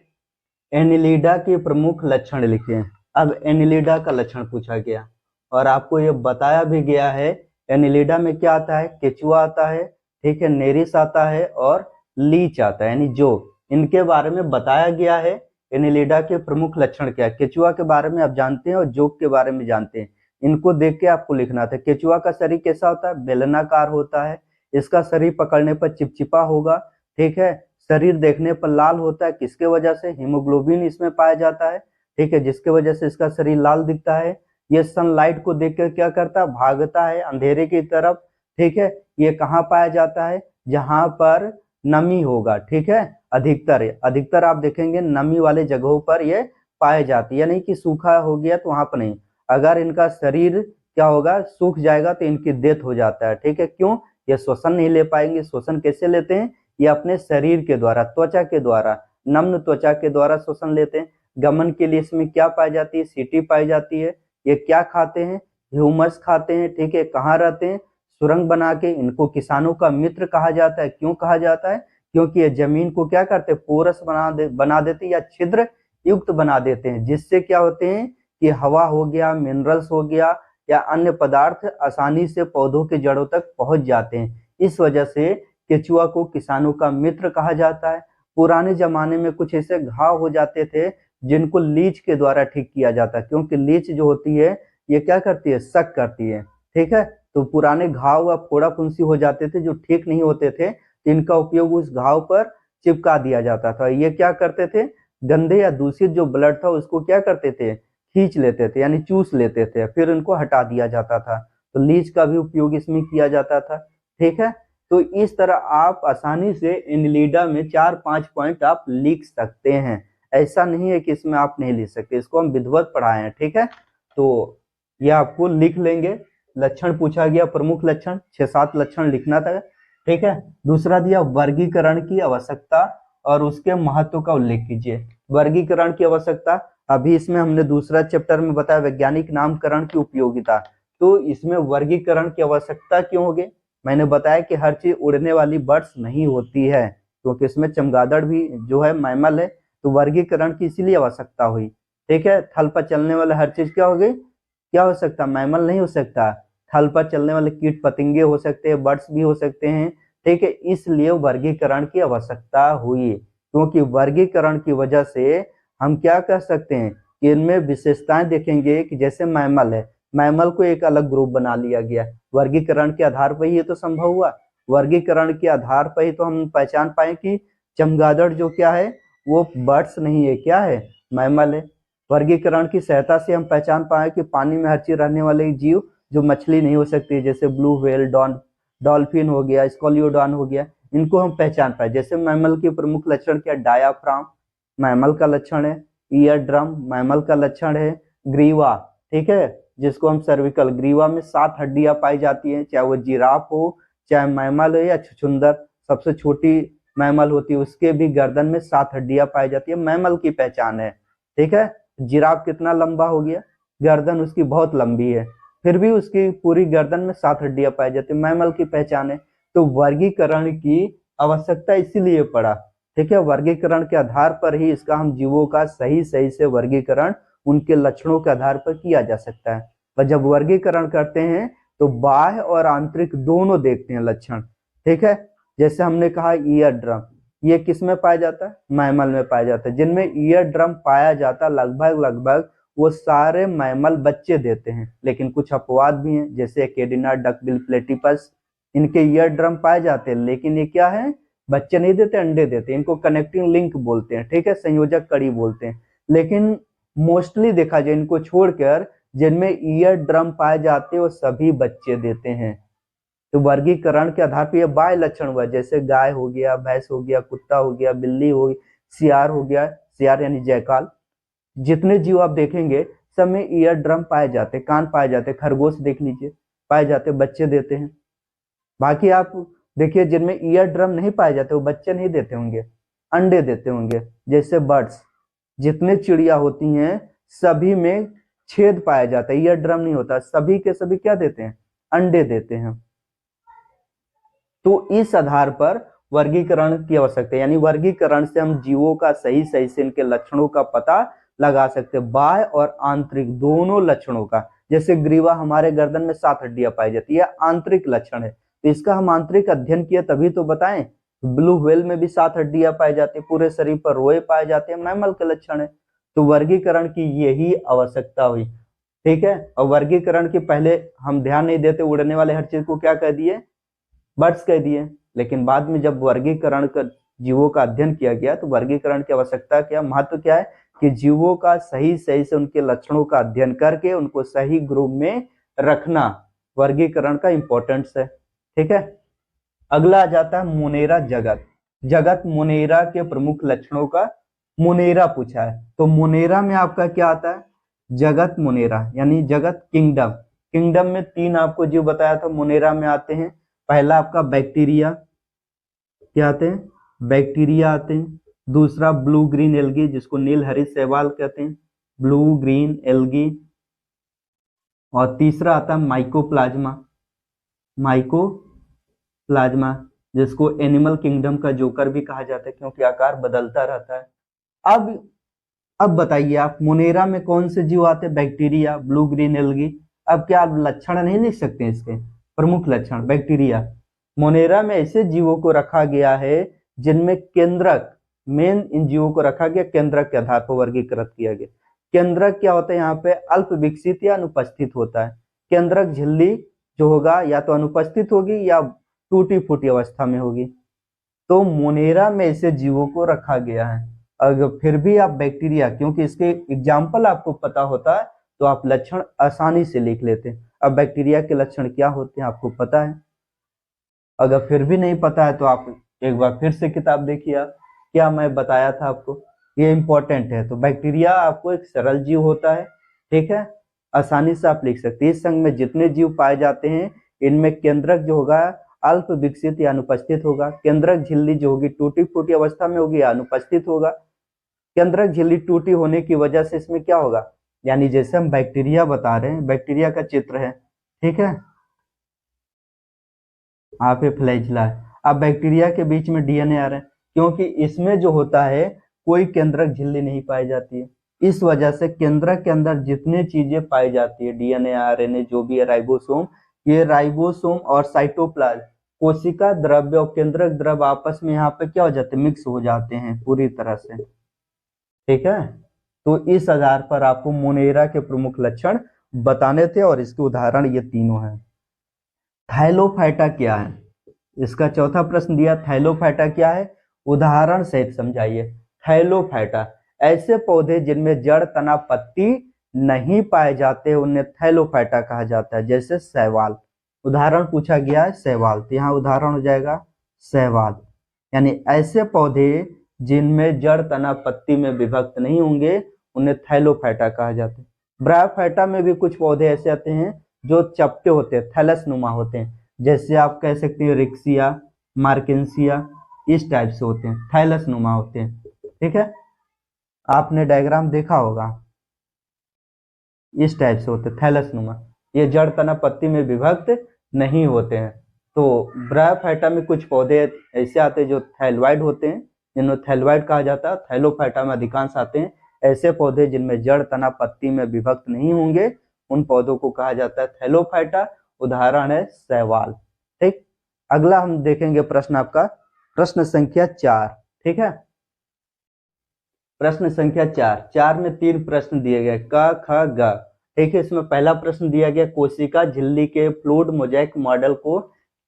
एनिलिडा के प्रमुख लक्षण लिखिए। अब एनिलिडा का लक्षण पूछा गया और आपको ये बताया भी गया है, एनिलिडा में क्या आता है, केचुआ आता है, ठीक है, नेरिस आता है और लीच आता है, यानी जो इनके बारे में बताया गया है। एनिलिडा के प्रमुख लक्षण क्या है, केचुआ के बारे में आप जानते हैं और जोक के बारे में जानते हैं। इनको देख के आपको लिखना था। केचुआ का शरीर कैसा होता है, बेलनाकार होता है, इसका शरीर पकड़ने पर चिपचिपा होगा। ठीक है, शरीर देखने पर लाल होता है, किसके वजह से, हीमोग्लोबिन इसमें पाया जाता है। ठीक है, जिसके वजह से इसका शरीर लाल दिखता है। ये सनलाइट को देखकर क्या करता है, भागता है अंधेरे की तरफ। ठीक है, ये कहाँ पाया जाता है, जहां पर नमी होगा। ठीक है, अधिकतर आप देखेंगे नमी वाले जगहों पर ये पाए जाती है, यानी कि सूखा हो गया तो वहां पर नहीं। अगर इनका शरीर क्या होगा, सूख जाएगा तो इनकी डेथ हो जाता है। ठीक है, क्यों, ये श्वसन नहीं ले पाएंगे। श्वसन कैसे लेते हैं, ये अपने शरीर के द्वारा, त्वचा के द्वारा, नम्न त्वचा के द्वारा श्वसन लेते हैं। गमन के लिए इसमें क्या पाई जाती है, सीटी पाई जाती है। ये क्या खाते हैं, ह्यूमस खाते हैं। ठीक है, कहाँ रहते हैं, सुरंग बना के। इनको किसानों का मित्र कहा जाता है। क्यों कहा जाता है, क्योंकि ये जमीन को क्या करते हैं, पोरस बना देते या छिद्र युक्त बना देते हैं, जिससे क्या होते हैं कि हवा हो गया, मिनरल्स हो गया या अन्य पदार्थ आसानी से पौधों के जड़ों तक पहुंच जाते हैं। इस वजह से केचुआ को किसानों का मित्र कहा जाता है। पुराने जमाने में कुछ ऐसे घाव हो जाते थे जिनको लीच के द्वारा ठीक किया जाता है, क्योंकि लीच जो होती है ये क्या करती है, शक करती है। ठीक है, तो पुराने घाव या फोड़ा फुंसी हो जाते थे जो ठीक नहीं होते थे, तो इनका उपयोग उस घाव पर चिपका दिया जाता था। ये क्या करते थे, गंदे या दूषित जो ब्लड था उसको क्या करते थे, खींच लेते थे, यानी चूस लेते थे, फिर इनको हटा दिया जाता था। तो लीच का भी उपयोग इसमें किया जाता था। ठीक है, तो इस तरह आप आसानी से एनिलिडा में 4-5 पॉइंट आप लिख सकते हैं। ऐसा नहीं है कि इसमें आप नहीं लिख सकते, इसको हम विधिवत पढ़ाए हैं। ठीक है, तो ये आपको लिख लेंगे। लक्षण पूछा गया, प्रमुख लक्षण 6-7 लक्षण लिखना था। ठीक है, दूसरा दिया वर्गीकरण की आवश्यकता और उसके महत्व का उल्लेख कीजिए। वर्गीकरण की आवश्यकता, अभी इसमें हमने दूसरा चैप्टर में बताया वैज्ञानिक नामकरण की उपयोगिता, तो इसमें वर्गीकरण की आवश्यकता क्यों होगी। मैंने बताया कि हर चीज उड़ने वाली बर्ड्स नहीं होती है, क्योंकि इसमें चमगादड़ भी जो है मैमल है, तो वर्गीकरण की इसीलिए आवश्यकता हुई। ठीक है, थल पर चलने वाले हर चीज क्या हो गई, क्या हो सकता, मैमल नहीं हो सकता। थल पर चलने वाले कीट पतंगे हो सकते हैं, बर्ड्स भी हो सकते हैं। ठीक है, इसलिए वर्गीकरण की आवश्यकता हुई, क्योंकि वर्गीकरण की वजह से हम क्या कर सकते हैं कि इनमें विशेषताएं देखेंगे कि जैसे मैमल है, मैमल को एक अलग ग्रुप बना लिया गया, वर्गीकरण के आधार पर ही ये तो संभव हुआ। वर्गीकरण के आधार पर ही तो हम पहचान पाए कि चमगादड़ जो क्या है वो बर्ड्स नहीं है, क्या है, मैमल है। वर्गीकरण की सहायता से हम पहचान पाए कि पानी में हर चीज रहने वाले जीव जो मछली नहीं हो सकती, जैसे ब्लू व्हेल, डॉल्फिन हो गया, स्कॉलियोडॉन हो गया, इनको हम पहचान पाए। जैसे मैमल के प्रमुख लक्षण क्या, डायाफ्राम मैमल का लक्षण है, ईयर ड्रम मैमल का लक्षण है, ग्रीवा, ठीक है, जिसको हम सर्विकल, ग्रीवा में 7 हड्डियां पाई जाती हैं, चाहे वो जिराफ हो, चाहे मैमल हो या छुछुंदर, सबसे छोटी मैमल होती है उसके भी गर्दन में 7 हड्डियां पाई जाती है, मैमल की पहचान है। ठीक है, जिराफ कितना लंबा हो गया, गर्दन उसकी बहुत लंबी है, फिर भी उसकी पूरी गर्दन में 7 हड्डियां पाई जाती है, मैमल की पहचान है। तो वर्गीकरण की आवश्यकता इसीलिए पड़ा। ठीक है, वर्गीकरण के आधार पर ही इसका हम जीवों का सही से वर्गीकरण उनके लक्षणों के आधार पर किया जा सकता है। और जब वर्गीकरण करते हैं तो बाह्य और आंतरिक दोनों देखते हैं लक्षण, ठीक है। जैसे हमने कहा ईयर ड्रम, ये किस में पाया जाता है? मैमल में पाया जाता है। जिनमें ईयर ड्रम पाया जाता लगभग वो सारे मैमल बच्चे देते हैं, लेकिन कुछ अपवाद भी हैं, जैसे एकेडिना, डकबिल प्लेटिपस, इनके ईयर ड्रम पाए जाते हैं, लेकिन ये क्या है, बच्चे नहीं देते, अंडे देते हैं। इनको कनेक्टिंग लिंक बोलते हैं, ठीक है, संयोजक कड़ी बोलते हैं। लेकिन मोस्टली देखा जाए इनको छोड़कर जिनमें ईयर ड्रम पाए जाते हैं वो सभी बच्चे देते हैं। तो वर्गीकरण के आधार पर यह बाह्य लक्षण हुआ, जैसे गाय हो गया, भैंस हो गया, कुत्ता हो गया, बिल्ली हो गई, सियार हो गया, सियार यानी जयकाल, जितने जीव आप देखेंगे सब में ईयर ड्रम पाए जाते, कान पाए जाते। खरगोश देख लीजिए, पाए जाते, बच्चे देते हैं। बाकी आप देखिए जिनमें ईयर ड्रम नहीं पाए जाते वो बच्चे नहीं देते होंगे, अंडे देते होंगे। जैसे बर्ड्स, जितने चिड़िया होती हैं सभी में छेद पाया जाता है, ईयर ड्रम नहीं होता, सभी के सभी क्या देते हैं, अंडे देते हैं। तो इस आधार पर वर्गीकरण की आवश्यकता है, यानी वर्गीकरण से हम जीवों का सही सही से इनके लक्षणों का पता लगा सकते हैं, बाह्य और आंतरिक दोनों लक्षणों का। जैसे ग्रीवा, हमारे गर्दन में 7 हड्डियां पाई जाती है, आंतरिक लक्षण है, तो इसका हम आंतरिक अध्ययन किया तभी तो बताएं। ब्लू व्हेल में भी 7 हड्डियां पाई जाती है, पूरे शरीर पर रोए पाए जाते हैं, मैमल के लक्षण है। तो वर्गीकरण की यही आवश्यकता हुई, ठीक है। और वर्गीकरण के पहले हम ध्यान नहीं देते, उड़ने वाले हर चीज को क्या कह दिए, बर्ड्स कह दिए। लेकिन बाद में जब वर्गीकरण का जीवों का अध्ययन किया गया तो वर्गीकरण की आवश्यकता क्या, महत्व क्या है कि जीवों का सही सही से उनके लक्षणों का अध्ययन करके उनको सही ग्रुप में रखना वर्गीकरण का इंपॉर्टेंस है, ठीक है। अगला आ जाता है मोनेरा जगत। जगत मोनेरा के प्रमुख लक्षणों का मोनेरा पूछा है, तो मोनेरा में आपका क्या आता है, जगत मोनेरा यानी जगत किंगडम। किंगडम में 3 आपको जीव बताया था मोनेरा में आते हैं। पहला आपका बैक्टीरिया, क्या आते हैं, बैक्टीरिया आते हैं। दूसरा ब्लू ग्रीन एल्गी, जिसको नील हरी शैवाल कहते हैं, ब्लू ग्रीन एल्गी। और तीसरा आता है माइकोप्लाज्मा, माइकोप्लाज्मा जिसको एनिमल किंगडम का जोकर भी कहा जाता है क्योंकि आकार बदलता रहता है। अब बताइए आप मोनेरा में कौन से जीव आते हैं, बैक्टीरिया, ब्लू ग्रीन एल्गी। अब क्या आप लक्षण नहीं लिख सकते हैं इसके, प्रमुख लक्षण बैक्टीरिया। मोनेरा में ऐसे जीवों को रखा गया है जिनमें केंद्रक, मेन इन जीवों को रखा गया केंद्रक के आधार पर वर्गीकृत किया गया। केंद्रक क्या होता है, यहाँ पे अल्प विकसित या अनुपस्थित होता है। केंद्रक झिल्ली जो होगा या तो अनुपस्थित होगी या टूटी फूटी अवस्था में होगी। तो मोनेरा में ऐसे जीवों को रखा गया है। अगर फिर भी आप बैक्टीरिया, क्योंकि इसके एग्जाम्पल आपको पता होता है तो आप लक्षण आसानी से लिख लेते हैं। अब बैक्टीरिया के लक्षण क्या होते हैं आपको पता है, अगर फिर भी नहीं पता है तो आप एक बार फिर से किताब देखिए, क्या मैं बताया था आपको, ये इंपॉर्टेंट है। तो बैक्टीरिया आपको एक सरल जीव होता है, ठीक है, आसानी से आप लिख सकते हैं। इस संघ में जितने जीव पाए जाते हैं इनमें केंद्रक जो होगा अल्प विकसित या अनुपस्थित होगा। केंद्रक झिल्ली जो होगी टूटी फूटी अवस्था में होगी या अनुपस्थित होगा। केंद्रक झिल्ली टूटी होने की वजह से इसमें क्या होगा, यानी जैसे हम बैक्टीरिया बता रहे हैं, बैक्टीरिया का चित्र है, ठीक है, आप ये फ्लैजिला है। अब बैक्टीरिया के बीच में डीएनए आ रहा है, क्योंकि इसमें जो होता है कोई केंद्रक झिल्ली नहीं पाई जाती है। इस वजह से केंद्रक के अंदर जितने चीजें पाई जाती है, डीएनए, आरएनए, जो भी है, राइबोसोम, ये राइबोसोम और साइटोप्लाज्म, कोशिका द्रव्य और केंद्रक द्रव्य आपस में यहाँ पे क्या हो जाते हैं, मिक्स हो जाते हैं पूरी तरह से, ठीक है। तो इस आधार पर आपको मोनेरा के प्रमुख लक्षण बताने थे और इसके उदाहरण ये तीनों हैं। थैलोफाइटा क्या है, इसका चौथा प्रश्न दिया, थैलोफाइटा क्या है, उदाहरण सहित समझाइए। थैलोफाइटा ऐसे पौधे जिनमें जड़, तना, पत्ती नहीं पाए जाते उन्हें थैलोफाइटा कहा जाता है। जैसे शैवाल, उदाहरण पूछा गया है शैवाल, तो यहाँ उदाहरण हो जाएगा शैवाल, यानी ऐसे पौधे जिनमें जड़, तना, पत्ती में विभक्त नहीं होंगे उन्हें थैलोफाइटा कहा जाता है। ब्रायोफाइटा में भी कुछ पौधे ऐसे आते हैं जो चपटे होते हैं, थैलस नुमा होते हैं, जैसे आप कह सकते हैं रिक्सिया, मार्केंसिया, इस टाइप से होते हैं, थैलस नुमा होते हैं, ठीक है। आपने डायग्राम देखा होगा, इस टाइप से होते हैं थैलस नुमा, ये जड़, तना, पत्ती में विभक्त नहीं होते हैं। तो ब्रायोफाइटा में कुछ पौधे ऐसे आते हैं जो थैलवाइड होते हैं, जिन्हें थैलवाइड कहा जाता है। थैलोफाइटा में अधिकांश आते हैं ऐसे पौधे जिनमें जड़, तना, पत्ती में विभक्त नहीं होंगे, उन पौधों को कहा जाता है थैलोफाइटा। उदाहरण है शैवाल। ठीक, अगला हम देखेंगे प्रश्न आपका प्रश्न संख्या 4। ठीक है, प्रश्न संख्या 4। 4 में 3 प्रश्न दिए गए क ख ग। ठीक है, इसमें पहला प्रश्न दिया गया कोशिका झिल्ली के फ्लूइड मोजाइक मॉडल को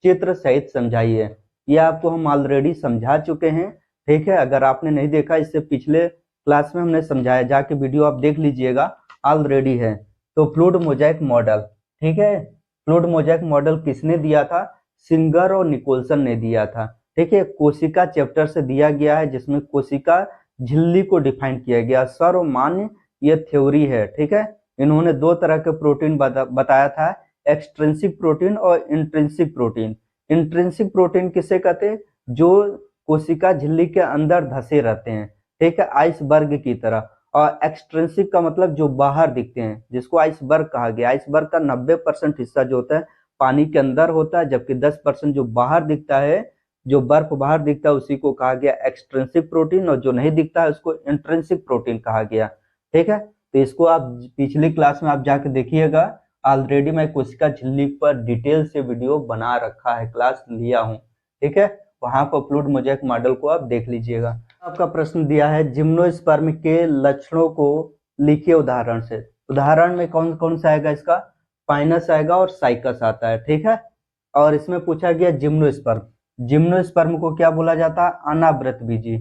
चित्र सहित समझाइए। यह आपको हम ऑलरेडी समझा चुके हैं। ठीक है, अगर आपने नहीं देखा, इससे पिछले क्लास में हमने समझाया, जाके वीडियो आप देख लीजिएगा, ऑलरेडी है। तो फ्लूइड मोजाइक मॉडल, ठीक है, फ्लूइड मोजाइक मॉडल किसने दिया था? सिंगर और निकोलसन ने दिया था। ठीक है, कोशिका चैप्टर से दिया गया है, जिसमें कोशिका झिल्ली को डिफाइन किया गया। सर्वमान्य ये थ्योरी है। ठीक है, इन्होंने 2 तरह के प्रोटीन बताया था, एक्सट्रिंसिक प्रोटीन और इंट्रिंसिक प्रोटीन। इंट्रिंसिक प्रोटीन किसे कहते हैं? जो कोशिका झिल्ली के अंदर धसे रहते हैं। ठीक है, आइसबर्ग की तरह। और एक्सट्रिंसिक का मतलब जो बाहर दिखते हैं, जिसको आइसबर्ग कहा गया। आइसबर्ग का 90% हिस्सा जो होता है पानी के अंदर होता है, जबकि 10% जो बाहर दिखता है, जो बर्फ बाहर दिखता है, उसी को कहा गया एक्सट्रिंसिक प्रोटीन, और जो नहीं दिखता है उसको इंट्रिंसिक प्रोटीन कहा गया। ठीक है, तो इसको आप पिछली क्लास में आप जाके देखिएगा, ऑलरेडी मैं कोशिका झिल्ली पर डिटेल से वीडियो बना रखा है, क्लास लिया हूँ। ठीक है, वहां पर फ्लूइड मोजाइक मॉडल को आप देख लीजिएगा। आपका प्रश्न दिया है जिम्नोस्पर्म के लक्षणों को लिखिए उदाहरण से। उदाहरण में कौन कौन सा आएगा? इसका पाइनस आएगा और साइकस आता है। ठीक है, और इसमें पूछा गया जिम्नोस्पर्म। जिम्नोस्पर्म को क्या बोला जाता है? अनावृत बीजी,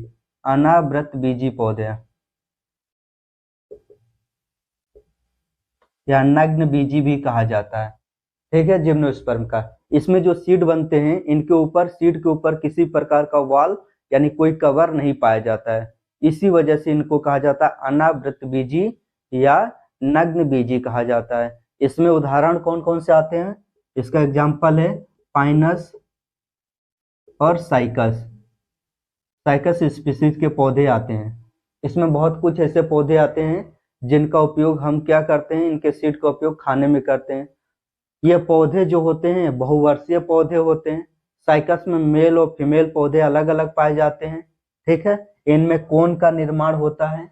अनावृत बीजी पौधे या नग्न बीजी भी कहा जाता है। ठीक है, जिम्नोस्पर्म का। इसमें जो सीड बनते हैं, इनके ऊपर, सीड के ऊपर किसी प्रकार का वॉल यानी कोई कवर नहीं पाया जाता है। इसी वजह से इनको कहा जाता है अनावृत बीजी या नग्न बीजी कहा जाता है। इसमें उदाहरण कौन कौन से आते हैं? इसका एग्जाम्पल है पाइनस और साइकस। साइकस स्पीसीज के पौधे आते हैं। इसमें बहुत कुछ ऐसे पौधे आते हैं जिनका उपयोग हम क्या करते हैं? इनके सीड का उपयोग खाने में करते हैं। ये पौधे जो होते हैं बहुवर्षीय पौधे होते हैं। साइकस में मेल और फीमेल पौधे अलग अलग पाए जाते हैं। ठीक है, इनमें कोन का निर्माण होता है।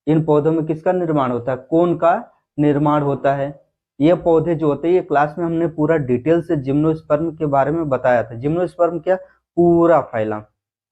इन पौधों में किसका निर्माण होता है? कोन का निर्माण होता है। ये पौधे जो होते हैं, ये क्लास में हमने पूरा डिटेल से जिम्नोस्पर्म के बारे में बताया था। जिम्नोस्पर्म क्या? पूरा फैला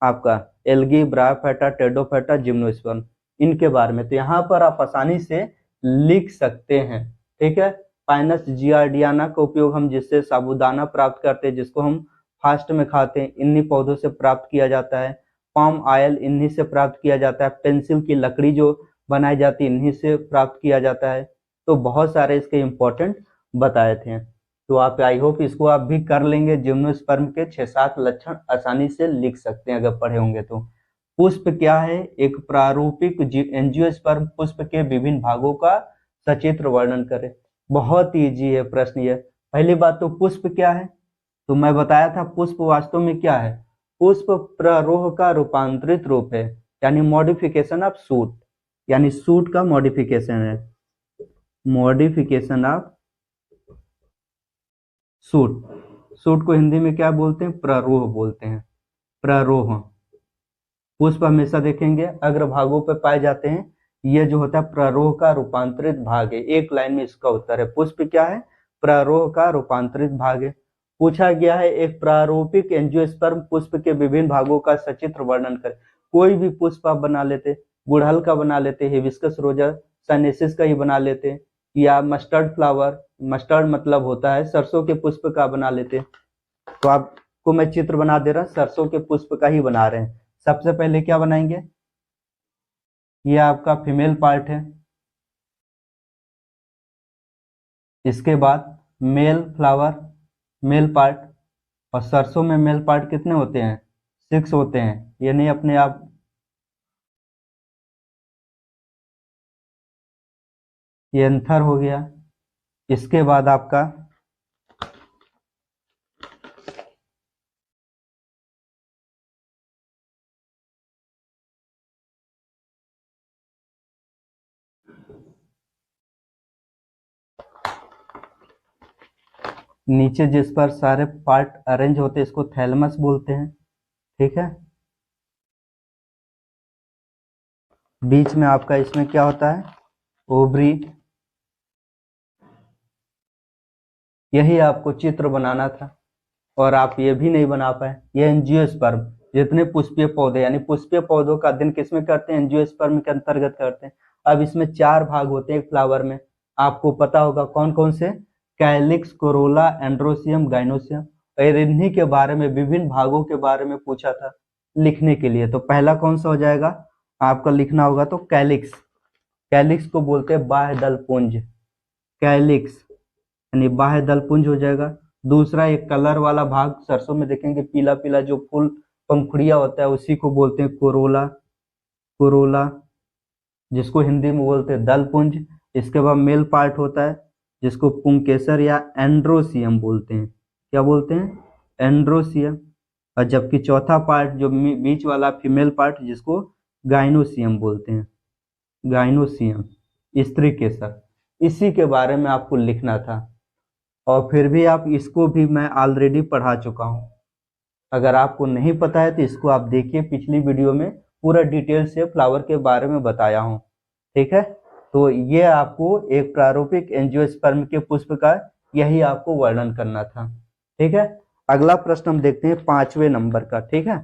आपका एल्गी, ब्रायोफाइटा, टेडोफाइटा, जिम्नोस्पर्म, इनके बारे में। तो यहाँ पर आप आसानी से लिख सकते हैं। ठीक है, पाइनस जियार्डियाना का उपयोग हम जिससे साबूदाना प्राप्त करते हैं, जिसको हम फास्ट में खाते हैं, इन्हीं पौधों से प्राप्त किया जाता है। पाम ऑयल इन्हीं से प्राप्त किया जाता है। पेंसिल की लकड़ी जो बनाई जाती है, इन्हीं से प्राप्त किया जाता है। तो बहुत सारे इसके इम्पोर्टेंट बताए थे। तो आप, आई होप इसको आप भी कर लेंगे। जिम्नोस्पर्म के 6-7 लक्षण आसानी से लिख सकते हैं अगर पढ़े होंगे तो। पुष्प क्या है? एक प्रारूपिक एंजियोस्पर्म पुष्प के विभिन्न भागों का सचित्र वर्णन करें। बहुत इजी है प्रश्न ये। पहली बात तो पुष्प क्या है? तो मैं बताया था पुष्प वास्तव में क्या है? पुष्प प्ररोह का रूपांतरित रूप है, यानी मॉडिफिकेशन ऑफ सूट, यानी सूट का मॉडिफिकेशन है, मॉडिफिकेशन ऑफ सूट। सूट को हिंदी में क्या बोलते हैं? प्ररोह बोलते हैं, प्ररोह। पुष्प हमेशा देखेंगे अग्रभागों पर पाए जाते हैं। ये जो होता है प्ररोह का रूपांतरित भाग है। एक लाइन में इसका उत्तर है, पुष्प क्या है? प्ररोह का रूपांतरित भाग है। पूछा गया है एक प्रारूपिक एंजियोस्पर्म पुष्प के विभिन्न भागों का सचित्र वर्णन करें। कोई भी पुष्प आप बना लेते, गुड़हल का बना लेते, हिबिस्कस रोजा साइनेसिस का ही बना लेते, या मस्टर्ड फ्लावर, मस्टर्ड मतलब होता है सरसों के पुष्प का बना लेते। तो आपको मैं चित्र बना दे रहा, सरसों के पुष्प का ही बना रहे हैं। सबसे पहले क्या बनाएंगे? ये आपका फीमेल पार्ट है। इसके बाद मेल फ्लावर, मेल पार्ट। और सरसों में मेल पार्ट कितने होते हैं? 6 होते हैं। ये नहीं अपने आप, ये एंथर हो गया। इसके बाद आपका नीचे जिस पर सारे पार्ट अरेंज होते हैं, इसको थैलमस बोलते हैं। ठीक है, बीच में आपका इसमें क्या होता है? ओवरी। यही आपको चित्र बनाना था और आप ये भी नहीं बना पाए। ये एंजियोस्पर्म, जितने पुष्पीय पौधे यानी पुष्पीय पौधों का अध्ययन किसमें करते हैं, एंजियोस्पर्म के अंतर्गत करते हैं। अब इसमें 4 भाग होते हैं एक फ्लावर में, आपको पता होगा कौन कौन से, कैलिक्स, कोरोला, एंड्रोसियम, गाइनोसियम। और इन्हीं के बारे में, विभिन्न भागों के बारे में पूछा था लिखने के लिए। तो पहला कौन सा हो जाएगा आपका लिखना होगा, तो कैलिक्स। कैलिक्स को बोलते हैं बाह्य दल पुंज, कैलिक्स यानी बाह्य दल पुंज हो जाएगा। दूसरा एक कलर वाला भाग, सरसों में देखेंगे पीला पीला जो फूल पंखुड़िया होता है उसी को बोलते हैं कोरोला, कोरोला जिसको हिंदी में बोलते हैं दल पुंज। इसके बाद मेल पार्ट होता है जिसको पुंकेसर या एंड्रोसियम बोलते हैं। क्या बोलते हैं, एंड्रोसियम। और जबकि चौथा पार्ट जो बीच वाला फीमेल पार्ट जिसको गाइनोसियम बोलते हैं, गाइनोसियम, स्त्री केसर। इसी के बारे में आपको लिखना था और फिर भी आप इसको भी मैं ऑलरेडी पढ़ा चुका हूँ। अगर आपको नहीं पता है तो इसको आप देखिए, पिछली वीडियो में पूरा डिटेल से फ्लावर के बारे में बताया हूँ। ठीक है, तो ये आपको एक प्रारूपिक एंजियोस्पर्म के पुष्प का यही आपको वर्णन करना था। ठीक है, अगला प्रश्न हम देखते हैं 5वें नंबर का। ठीक है,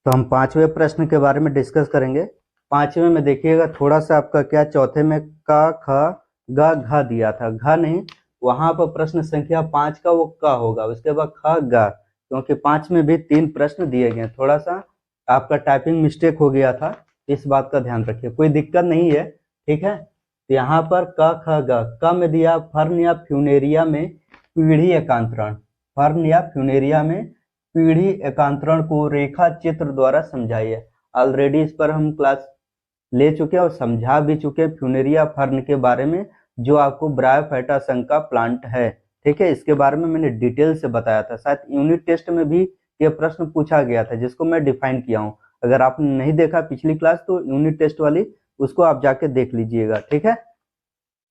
तो हम 5वें प्रश्न के बारे में डिस्कस करेंगे। 5वें में देखिएगा थोड़ा सा आपका क्या, चौथे में का, ख, ग, घ दिया था, घ नहीं, वहां पर प्रश्न संख्या 5 का वो क होगा, उसके बाद ख, ग, क्योंकि 5 में भी 3 प्रश्न दिए गए। थोड़ा सा आपका टाइपिंग मिस्टेक हो गया था, इस बात का ध्यान रखिए, कोई दिक्कत नहीं है। ठीक है, तो यहाँ पर क, ख, ग, क में दिया फर्न या फ्यूनेरिया में पीढ़ी एकांतरण, फर्न या फ्यूनेरिया में पीढ़ी एकांतरण को रेखा चित्र द्वारा समझाइए। ऑलरेडी इस पर हम क्लास ले चुके हैं और समझा भी चुके हैं फ्यूनेरिया फर्न के बारे में, जो आपको ब्रायोफाइटा संघ का प्लांट है। ठीक है, इसके बारे में मैंने डिटेल से बताया था, शायद यूनिट टेस्ट में भी यह प्रश्न पूछा गया था जिसको मैं डिफाइन किया हूँ। अगर आपने नहीं देखा पिछली क्लास तो यूनिट टेस्ट वाली उसको आप जाके देख लीजिएगा। ठीक है,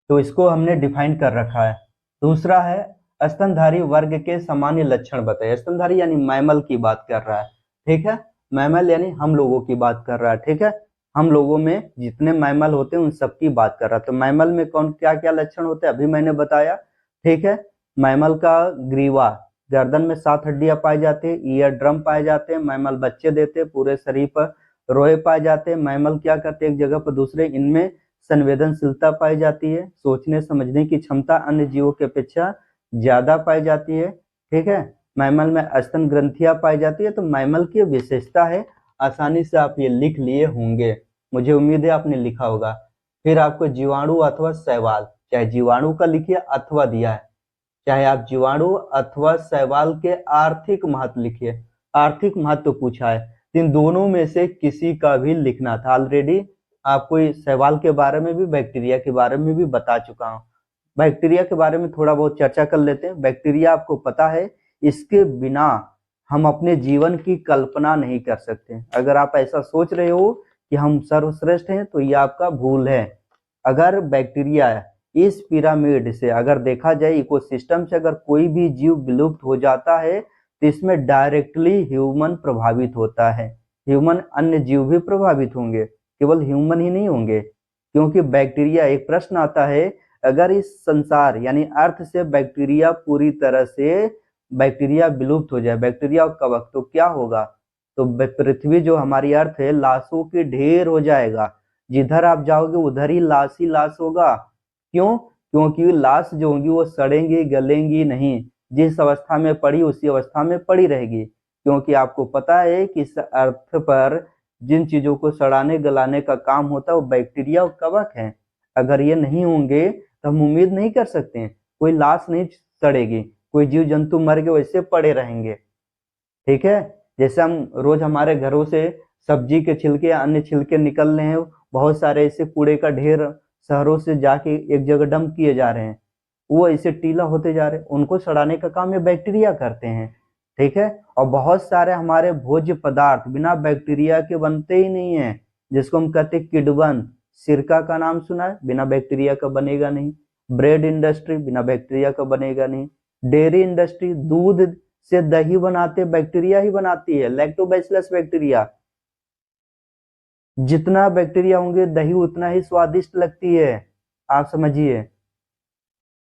तो इसको हमने डिफाइन कर रखा है। दूसरा है स्तनधारी वर्ग के सामान्य लक्षण बताइए। स्तनधारी यानी मैमल की बात कर रहा है। ठीक है, मैमल यानी हम लोगों की बात कर रहा है। ठीक है, हम लोगों में जितने मैमल होते हैं उन सब की बात कर रहा है। तो मैमल में कौन क्या क्या लक्षण होते हैं अभी मैंने बताया। ठीक है, मैमल का ग्रीवा, गर्दन में 7 हड्डियां पाई जाती है, ईयर ड्रम पाए जाते हैं, मैमल बच्चे देते हैं, पूरे शरीर पर रोए पाए जाते हैं। मैमल क्या करते हैं एक जगह पर दूसरे, इनमें संवेदनशीलता पाई जाती है, सोचने समझने की क्षमता अन्य जीवों की अपेक्षा ज्यादा पाई जाती है। ठीक है, मैमल में स्तन ग्रंथियां पाई जाती है। तो मैमल की विशेषता है, आसानी से आप ये लिख लिए होंगे, मुझे उम्मीद है आपने लिखा होगा। फिर आपको जीवाणु अथवा शैवाल, चाहे जीवाणु का लिखिए अथवा दिया है, चाहे आप जीवाणु अथवा शैवाल के आर्थिक महत्व लिखिए, आर्थिक महत्व पूछा है, इन दोनों में से किसी का भी लिखना था। ऑलरेडी आपको शैवाल के बारे में भी बैक्टीरिया के बारे में भी बता चुका हूँ। बैक्टीरिया के बारे में थोड़ा बहुत चर्चा कर लेते हैं। बैक्टीरिया आपको पता है, इसके बिना हम अपने जीवन की कल्पना नहीं कर सकते। अगर आप ऐसा सोच रहे हो कि हम सर्वश्रेष्ठ हैं तो ये आपका भूल है। अगर बैक्टीरिया इस पिरामिड से अगर देखा जाए इकोसिस्टम से, अगर कोई भी जीव विलुप्त हो जाता है तो इसमें डायरेक्टली ह्यूमन प्रभावित होता है। ह्यूमन, अन्य जीव भी प्रभावित होंगे, केवल ह्यूमन ही नहीं होंगे, क्योंकि बैक्टीरिया, एक प्रश्न आता है अगर इस संसार यानी अर्थ से बैक्टीरिया पूरी तरह से बैक्टीरिया विलुप्त हो जाए, बैक्टीरिया और कवक, तो क्या होगा? तो पृथ्वी जो हमारी अर्थ है लाशों के ढेर हो जाएगा, जिधर आप जाओगे उधर ही लाश होगा। क्यों? क्योंकि लाश जो होंगी वो सड़ेंगी गलेंगी नहीं, जिस अवस्था में पड़ी उसी अवस्था में पड़ी रहेगी। क्योंकि आपको पता है कि इस अर्थ पर जिन चीजों को सड़ाने गलाने का काम होता है वो बैक्टीरिया और कवक है। अगर ये नहीं होंगे तो हम उम्मीद नहीं कर सकते हैं, कोई लाश नहीं सड़ेगी, कोई जीव जंतु मर गए वैसे पड़े रहेंगे। ठीक है, जैसे हम रोज हमारे घरों से सब्जी के छिलके या अन्य छिलके निकल रहे हैं, बहुत सारे ऐसे कूड़े का ढेर शहरों से जाके एक जगह डंप किए जा रहे हैं, वो ऐसे टीला होते जा रहे हैं, उनको सड़ाने का काम ये बैक्टीरिया करते हैं। ठीक है, और बहुत सारे हमारे भोज्य पदार्थ बिना बैक्टीरिया के बनते ही नहीं है, जिसको हम कहते हैं किडवन। सिरका का नाम सुना है, बिना बैक्टीरिया का बनेगा नहीं। ब्रेड इंडस्ट्री बिना बैक्टीरिया का बनेगा नहीं। डेयरी इंडस्ट्री, दूध से दही बनाते बैक्टीरिया ही बनाती है, लैक्टोबैसिलस बैक्टीरिया। जितना बैक्टीरिया होंगे दही उतना ही स्वादिष्ट लगती है, आप समझिए।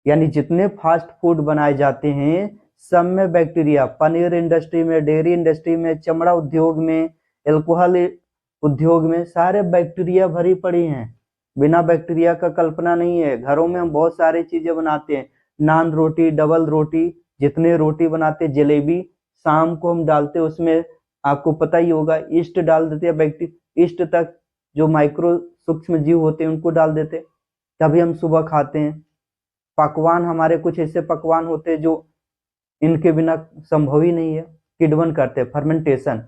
यानी जितने फास्ट फूड बनाए जाते हैं सब में बैक्टीरिया, पनीर इंडस्ट्री में, डेयरी इंडस्ट्री में, चमड़ा उद्योग में, अल्कोहल उद्योग में, सारे बैक्टीरिया भरी पड़ी हैं। बिना बैक्टीरिया का कल्पना नहीं है। घरों में हम बहुत सारी चीजें बनाते हैं, नान रोटी, डबल रोटी, जितने रोटी बनाते, जलेबी, शाम को हम डालते उसमें, आपको पता ही होगा, ईस्ट डाल देते हैं, बैक्टीरिया ईस्ट तक जो माइक्रो सूक्ष्म जीव होते हैं उनको डाल देते, तभी हम सुबह खाते हैं। पकवान, हमारे कुछ ऐसे पकवान होते हैं जो इनके बिना संभव ही नहीं है, किडवन करते हैं, फर्मेंटेशन।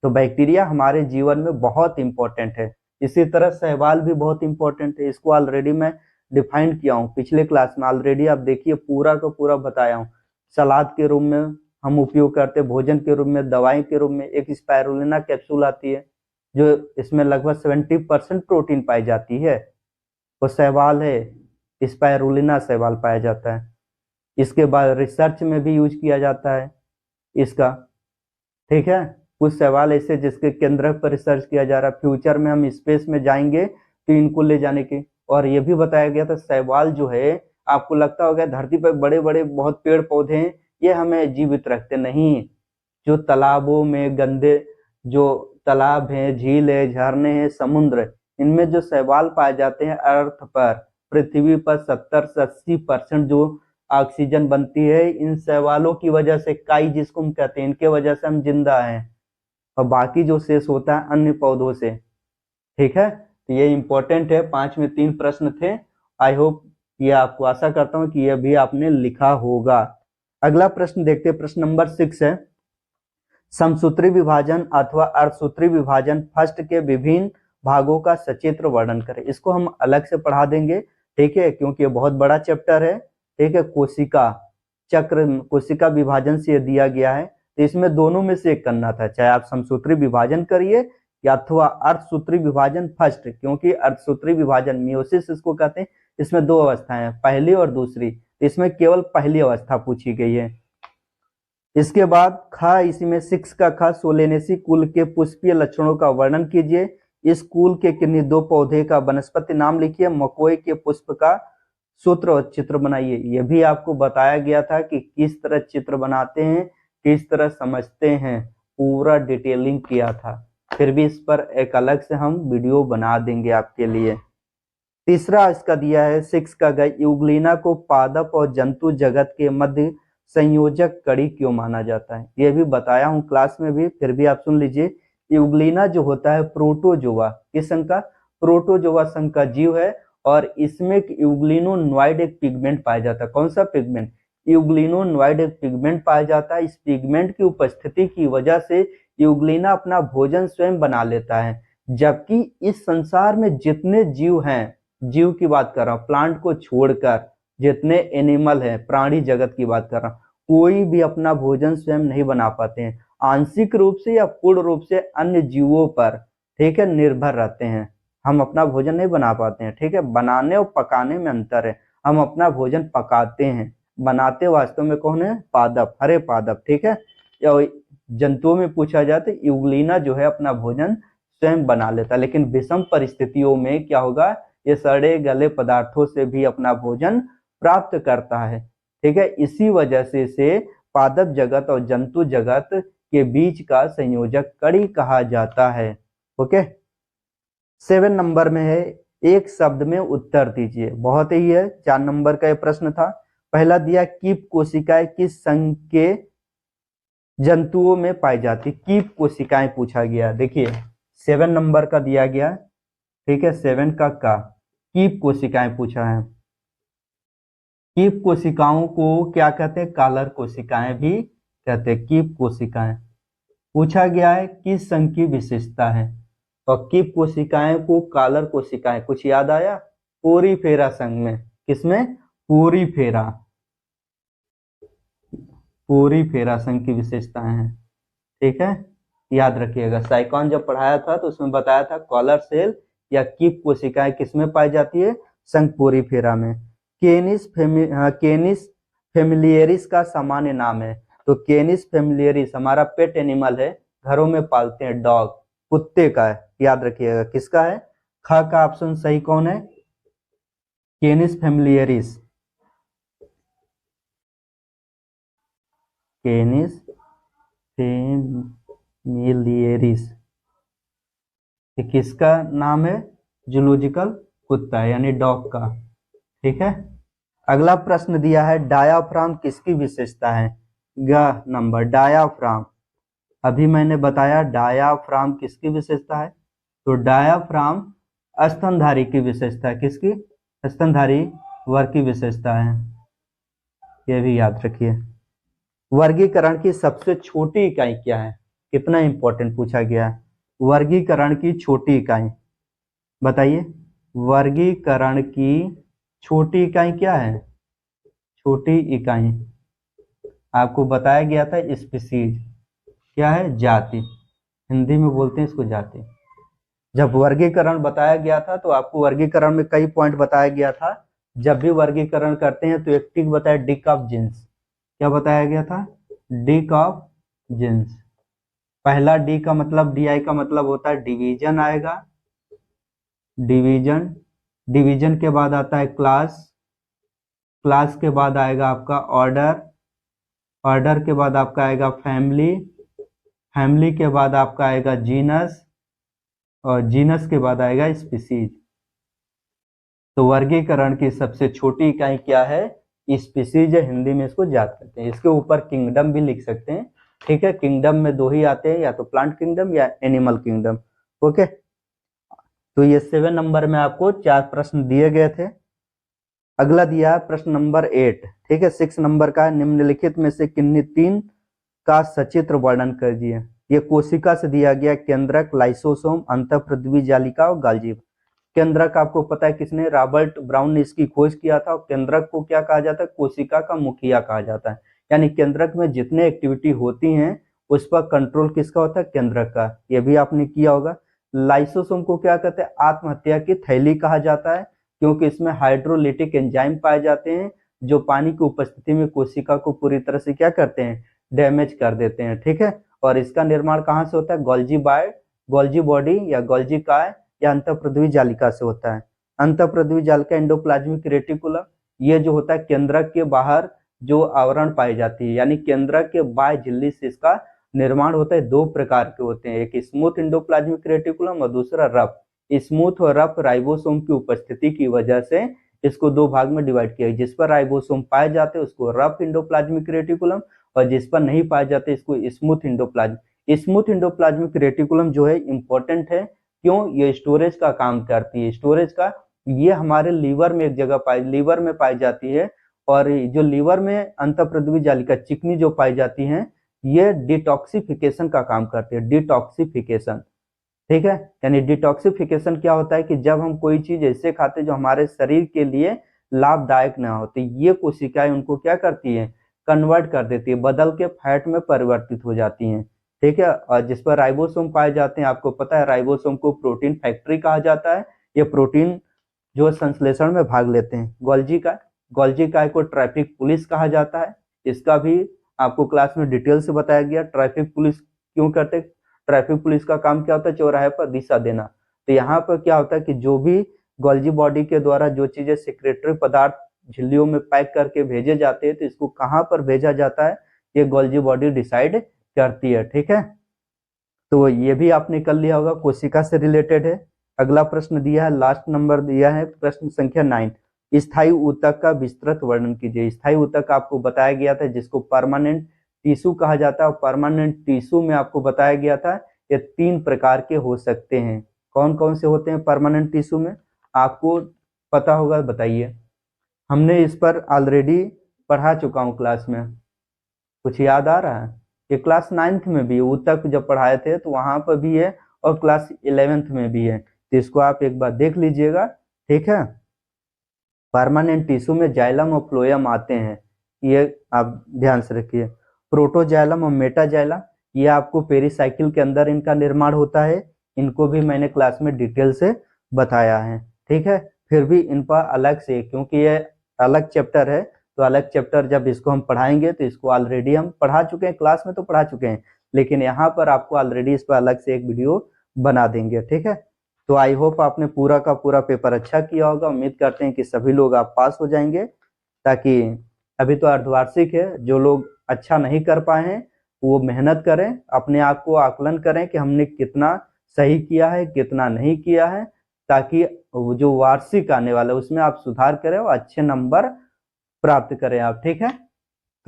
तो बैक्टीरिया हमारे जीवन में बहुत इंपॉर्टेंट है। इसी तरह शैवाल भी बहुत इंपॉर्टेंट है, इसको ऑलरेडी मैं डिफाइन किया हूँ पिछले क्लास में, ऑलरेडी आप देखिए पूरा का पूरा बताया हूँ। सलाद के रूप में हम उपयोग करते हैं, भोजन के रूप में, दवाई के रूप में एक स्पाइरुलिना कैप्सूल आती है जो इसमें लगभग 70% प्रोटीन पाई जाती है, वो शैवाल है, स्पाइरुलिना शैवाल पाया जाता है। इसके बाद रिसर्च में भी यूज किया जाता है इसका, ठीक है। कुछ सवाल ऐसे जिसके केंद्र पर रिसर्च किया जा रहा है, फ्यूचर में हम स्पेस में जाएंगे तो इनको ले जाने के। और ये भी बताया गया था शैवाल जो है, आपको लगता होगा धरती पर बड़े बड़े बहुत पेड़ पौधे हैं ये हमें जीवित रखते, नहीं। जो तालाबों में गंदे जो तालाब हैं, झील है, झरने हैं, समुद्र, इनमें जो शैवाल पाए जाते हैं, अर्थ पर, पृथ्वी पर 70 से 80% जो ऑक्सीजन बनती है इन शैवालों की वजह से, काई जिसको हम कहते हैं, इनके वजह से हम जिंदा हैं, और बाकी जो शेष होता है अन्य पौधों से, ठीक है। तो ये इंपॉर्टेंट है, 5 में 3 प्रश्न थे। आई होप ये आपको, आशा करता हूं कि ये भी आपने लिखा होगा। अगला प्रश्न देखते हैं, प्रश्न नंबर 6 है, समसूत्री विभाजन अथवा अर्धसूत्री विभाजन फर्स्ट के विभिन्न भागों का सचित्र वर्णन करें। इसको हम अलग से पढ़ा देंगे, ठीक है, क्योंकि ये बहुत बड़ा चैप्टर है, ठीक है। कोशिका चक्र, कोशिका विभाजन से दिया गया है, तो इसमें दोनों में से एक करना था, चाहे आप समसूत्री विभाजन करिए या अथवा अर्धसूत्री विभाजन फर्स्ट, क्योंकि अर्धसूत्री विभाजन मियोसिस इसको कहते हैं, इसमें 2 अवस्थाएं हैं, पहली और दूसरी, इसमें केवल पहली अवस्था पूछी गई है। इसके बाद ख, इसी में 6 का ख, सोलेनेसी कुल के पुष्पीय लक्षणों का वर्णन कीजिए। इस कुल के किन्हीं 2 पौधे का वनस्पति नाम लिखिए। मकोई के पुष्प का सूत्र और चित्र बनाइए। यह भी आपको बताया गया था कि किस तरह चित्र बनाते हैं, किस तरह समझते हैं, पूरा डिटेलिंग किया था। फिर भी इस पर एक अलग से हम वीडियो बना देंगे आपके लिए। तीसरा इसका दिया है 6 का ग, यूग्लिना को पादप और जंतु जगत के मध्य संयोजक कड़ी क्यों माना जाता है। यह भी बताया हूं क्लास में भी, फिर भी आप सुन लीजिए। यूग्लिना जो होता है प्रोटोजोआ, किस संघ का, प्रोटोजोआ संघ का जीव है, और इसमें यूग्लिनोनॉइड एक पिगमेंट पाया जाता है। कौन सा पिगमेंट, यूग्लिनोनॉइड एक पिगमेंट पाया जाता है। इस पिगमेंट की उपस्थिति की वजह से यूग्लिना अपना भोजन स्वयं बना लेता है। जबकि इस संसार में जितने जीव हैं, जीव की बात कर रहा हूं, प्लांट को छोड़कर जितने एनिमल हैं, प्राणी जगत की बात कर रहा हूं, कोई भी अपना भोजन स्वयं नहीं बना पाते हैं, आंशिक रूप से या पूर्ण रूप से अन्य जीवों पर, ठीक है, निर्भर रहते हैं। हम अपना भोजन नहीं बना पाते हैं, ठीक है। बनाने और पकाने में अंतर है, हम अपना भोजन पकाते हैं, बनाते वास्तव में कौन है, पादप, हरे पादप, ठीक है। या जंतुओं में पूछा जाए तो यूग्लिना जो है अपना भोजन स्वयं बना लेता है, लेकिन विषम परिस्थितियों में क्या होगा, ये सड़े गले पदार्थों से भी अपना भोजन प्राप्त करता है, ठीक है। इसी वजह से इसे पादप जगत और जंतु जगत के बीच का संयोजक कड़ी कहा जाता है। ओके, 7 नंबर में है, एक शब्द में उत्तर दीजिए। बहुत ही है, 4 नंबर का यह प्रश्न था। पहला दिया, कीप कोशिकाएं किस संघ के जंतुओं में पाई जाती। कीप कोशिकाएं पूछा गया, देखिए 7 नंबर का दिया गया, ठीक है, 7 का कीप कोशिकाएं पूछा है। कीप कोशिकाओं को क्या कहते हैं, कालर कोशिकाएं भी कहते हैं। कीप कोशिकाएं पूछा गया है किस संघ की विशेषता है, और कीप कोशिकाएं को कालर कोशिकाएं, कुछ याद आया, पोरीफेरा संघ में, किसमें, पोरीफेरा, पोरीफेरा संघ की विशेषताएं हैं, ठीक है, याद रखिएगा। साइकॉन जब पढ़ाया था तो उसमें बताया था कॉलर सेल या कीप कोशिकाएं किसमें पाई जाती है, संघ पोरीफेरा में। केनिस फेमिलियरिस का सामान्य नाम है, तो केनिस फेमिलियरिस हमारा पेट एनिमल है, घरों में पालते हैं, डॉग, कुत्ते का है, याद रखिएगा। किसका है, ख का ऑप्शन सही कौन है, केनिस फेमिलियरिस, कैनिस फेमिलियरिस, ये किसका नाम है? जूलॉजिकल कुत्ता है, यानी डॉग का। ठीक है। अगला प्रश्न दिया है, डायाफ्राम किसकी विशेषता है? ग नंबर डायाफ्राम। अभी मैंने बताया डायाफ्राम किसकी विशेषता है, तो डायाफ्राम स्तनधारी की विशेषता है। किसकी? स्तनधारी वर्ग की विशेषता है, ये भी याद रखिए। वर्गीकरण की सबसे छोटी इकाई क्या है? कितना इंपॉर्टेंट पूछा गया है। वर्गीकरण की छोटी इकाई बताइए। वर्गीकरण की छोटी इकाई क्या है? छोटी इकाई आपको बताया गया था स्पीसीज। क्या है? जाति। हिंदी में बोलते हैं इसको जाति। जब वर्गीकरण बताया गया था तो आपको वर्गीकरण में कई पॉइंट बताया गया था। जब भी वर्गीकरण करते हैं तो एक टिक बताया डिक ऑफ जींस। क्या बताया गया था? Dick of jeans. पहला डी का मतलब, डीआई का मतलब होता है डिवीजन आएगा, डिवीजन। डिवीजन के बाद आता है क्लास, क्लास के बाद आएगा आपका ऑर्डर, ऑर्डर के बाद आपका आएगा फैमिली, फैमिली के बाद आपका आएगा जीनस, और जीनस के बाद आएगा स्पीसीज। तो वर्गीकरण की सबसे छोटी इकाई क्या है? स्पीसीज है, हिंदी में इसको याद करते हैं। इसके ऊपर किंगडम भी लिख सकते हैं। ठीक है। किंगडम में दो ही आते हैं, या तो प्लांट किंगडम या एनिमल किंगडम। ओके। तो ये 7 नंबर में आपको 4 प्रश्न दिए गए थे। अगला दिया है प्रश्न नंबर 8। ठीक है। 6 नंबर का, निम्नलिखित में से किन्हीं 3 का सचित्र वर्णन कर दिए। ये कोशिका से दिया गया, केंद्रक, लाइसोसोम, अंतःपृथ्वी जालिका और गालजी। केंद्रक आपको पता है किसने? रॉबर्ट ब्राउन ने इसकी खोज किया था। और केंद्रक को क्या कहा जाता है? कोशिका का मुखिया कहा जाता है। यानी केंद्रक में जितने एक्टिविटी होती हैं उस पर कंट्रोल किसका होता है? केंद्रक का। ये भी आपने किया होगा। लाइसोसोम को क्या कहते हैं? आत्महत्या की थैली कहा जाता है, क्योंकि इसमें हाइड्रोलिटिक एंजाइम पाए जाते हैं जो पानी की उपस्थिति में कोशिका को पूरी तरह से क्या करते हैं? डैमेज कर देते हैं। ठीक है। और इसका निर्माण कहाँ से होता है? गोल्जी बॉडी या गोल्जी काय या अंतःपृथ्वी जालिका से होता है। अंतःपृथ्वी जालिका, एंडोप्लाज्मिक रेटिकुलम, ये जो होता है केंद्रक के बाहर जो आवरण पाई जाती है, यानी केंद्रक के बाह्य झिल्ली से इसका निर्माण होता है। 2 प्रकार के होते हैं, एक स्मूथ एंडोप्लाज्मिक रेटिकुलम और दूसरा रफ। स्मूथ और रफ राइबोसोम की उपस्थिति की वजह से इसको 2 भाग में डिवाइड किया है। जिस पर राइबोसोम पाए जाते हैं उसको रफ एंडोप्लाज्मिक रेटिकुलम, और जिस पर नहीं पाए जाते इसको smooth endoplasmic. Smooth endoplasmic reticulum जो है इंपॉर्टेंट है। क्यों? ये स्टोरेज का काम करती है, स्टोरेज का। ये हमारे लीवर में एक जगह लीवर में पाई जाती है। और जो लीवर में अंतःपृथ्वी जालिका चिकनी जो पाई जाती है, ये डिटॉक्सिफिकेशन का काम करती है। डिटॉक्सिफिकेशन। ठीक है। यानी डिटॉक्सिफिकेशन क्या होता है कि जब हम कोई चीज ऐसे खाते जो हमारे शरीर के लिए लाभदायक ना हो, तो ये कोशिकाएं उनको क्या करती है? कन्वर्ट कर देती है, बदल के फैट में परिवर्तित हो जाती हैं। ठीक है। और जिस पर राइबोसोम पाए जाते हैं, आपको पता है राइबोसोम को प्रोटीन फैक्ट्री कहा जाता है। ये प्रोटीन जो संश्लेषण में भाग लेते हैं। गोल्जी काय को ट्रैफिक पुलिस कहा जाता है। इसका भी आपको क्लास में डिटेल से बताया गया। ट्रैफिक पुलिस क्यों करते हैं? ट्रैफिक पुलिस का काम क्या होता है? चौराहे पर दिशा देना। तो यहाँ पर क्या होता है कि जो भी गोल्जी बॉडी के द्वारा जो चीजें सिक्रेटरी पदार्थ झिल्लियों में पैक करके भेजे जाते हैं, तो इसको कहाँ पर भेजा जाता है ये गोल्जी बॉडी डिसाइड करती है। ठीक है। तो ये भी आपने कर लिया होगा, कोशिका से रिलेटेड है। अगला प्रश्न दिया है, लास्ट नंबर दिया है प्रश्न संख्या 9। स्थायी ऊतक का विस्तृत वर्णन कीजिए। स्थायी ऊतक आपको बताया गया था जिसको परमानेंट टिश्यू कहा जाता है। और परमानेंट टिश्यू में आपको बताया गया था ये 3 प्रकार के हो सकते हैं। कौन कौन से होते हैं परमानेंट टिश्यू में? आपको पता होगा, बताइए। हमने इस पर ऑलरेडी पढ़ा चुका हूँ क्लास में, कुछ याद आ रहा है? ये क्लास 9th में भी ऊतक जब पढ़ाए थे तो वहां पर भी है, और क्लास 11th में भी है। तो इसको आप एक बार देख लीजिएगा। ठीक है। परमानेंट टिश्यू में जाइलम और फ्लोएम आते हैं, ये आप ध्यान से रखिए। प्रोटोजाइलम और मेटाजाइलम, ये आपको पेरिसाइकिल के अंदर इनका निर्माण होता है। इनको भी मैंने क्लास में डिटेल से बताया है। ठीक है। फिर भी इन पर अलग से, क्योंकि ये अलग चैप्टर है, तो अलग चैप्टर जब इसको हम पढ़ाएंगे तो इसको ऑलरेडी हम पढ़ा चुके हैं, क्लास में तो पढ़ा चुके हैं, लेकिन यहाँ पर आपको ऑलरेडी इस पर अलग से एक वीडियो बना देंगे। ठीक है। तो आई होप आपने पूरा का पूरा पेपर अच्छा किया होगा। उम्मीद करते हैं कि सभी लोग आप पास हो जाएंगे, ताकि अभी तो अर्धवार्षिक है, जो लोग अच्छा नहीं कर पाए हैं वो मेहनत करें, अपने आप को आकलन करें कि हमने कितना सही किया है कितना नहीं किया है, ताकि जो वार्षिक आने वाला है उसमें आप सुधार करें और अच्छे नंबर प्राप्त करें आप। ठीक है,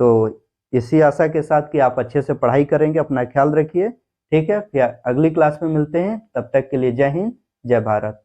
तो इसी आशा के साथ कि आप अच्छे से पढ़ाई करेंगे, अपना ख्याल रखिए। ठीक है, फिर अगली क्लास में मिलते हैं, तब तक के लिए जय हिंद जय भारत।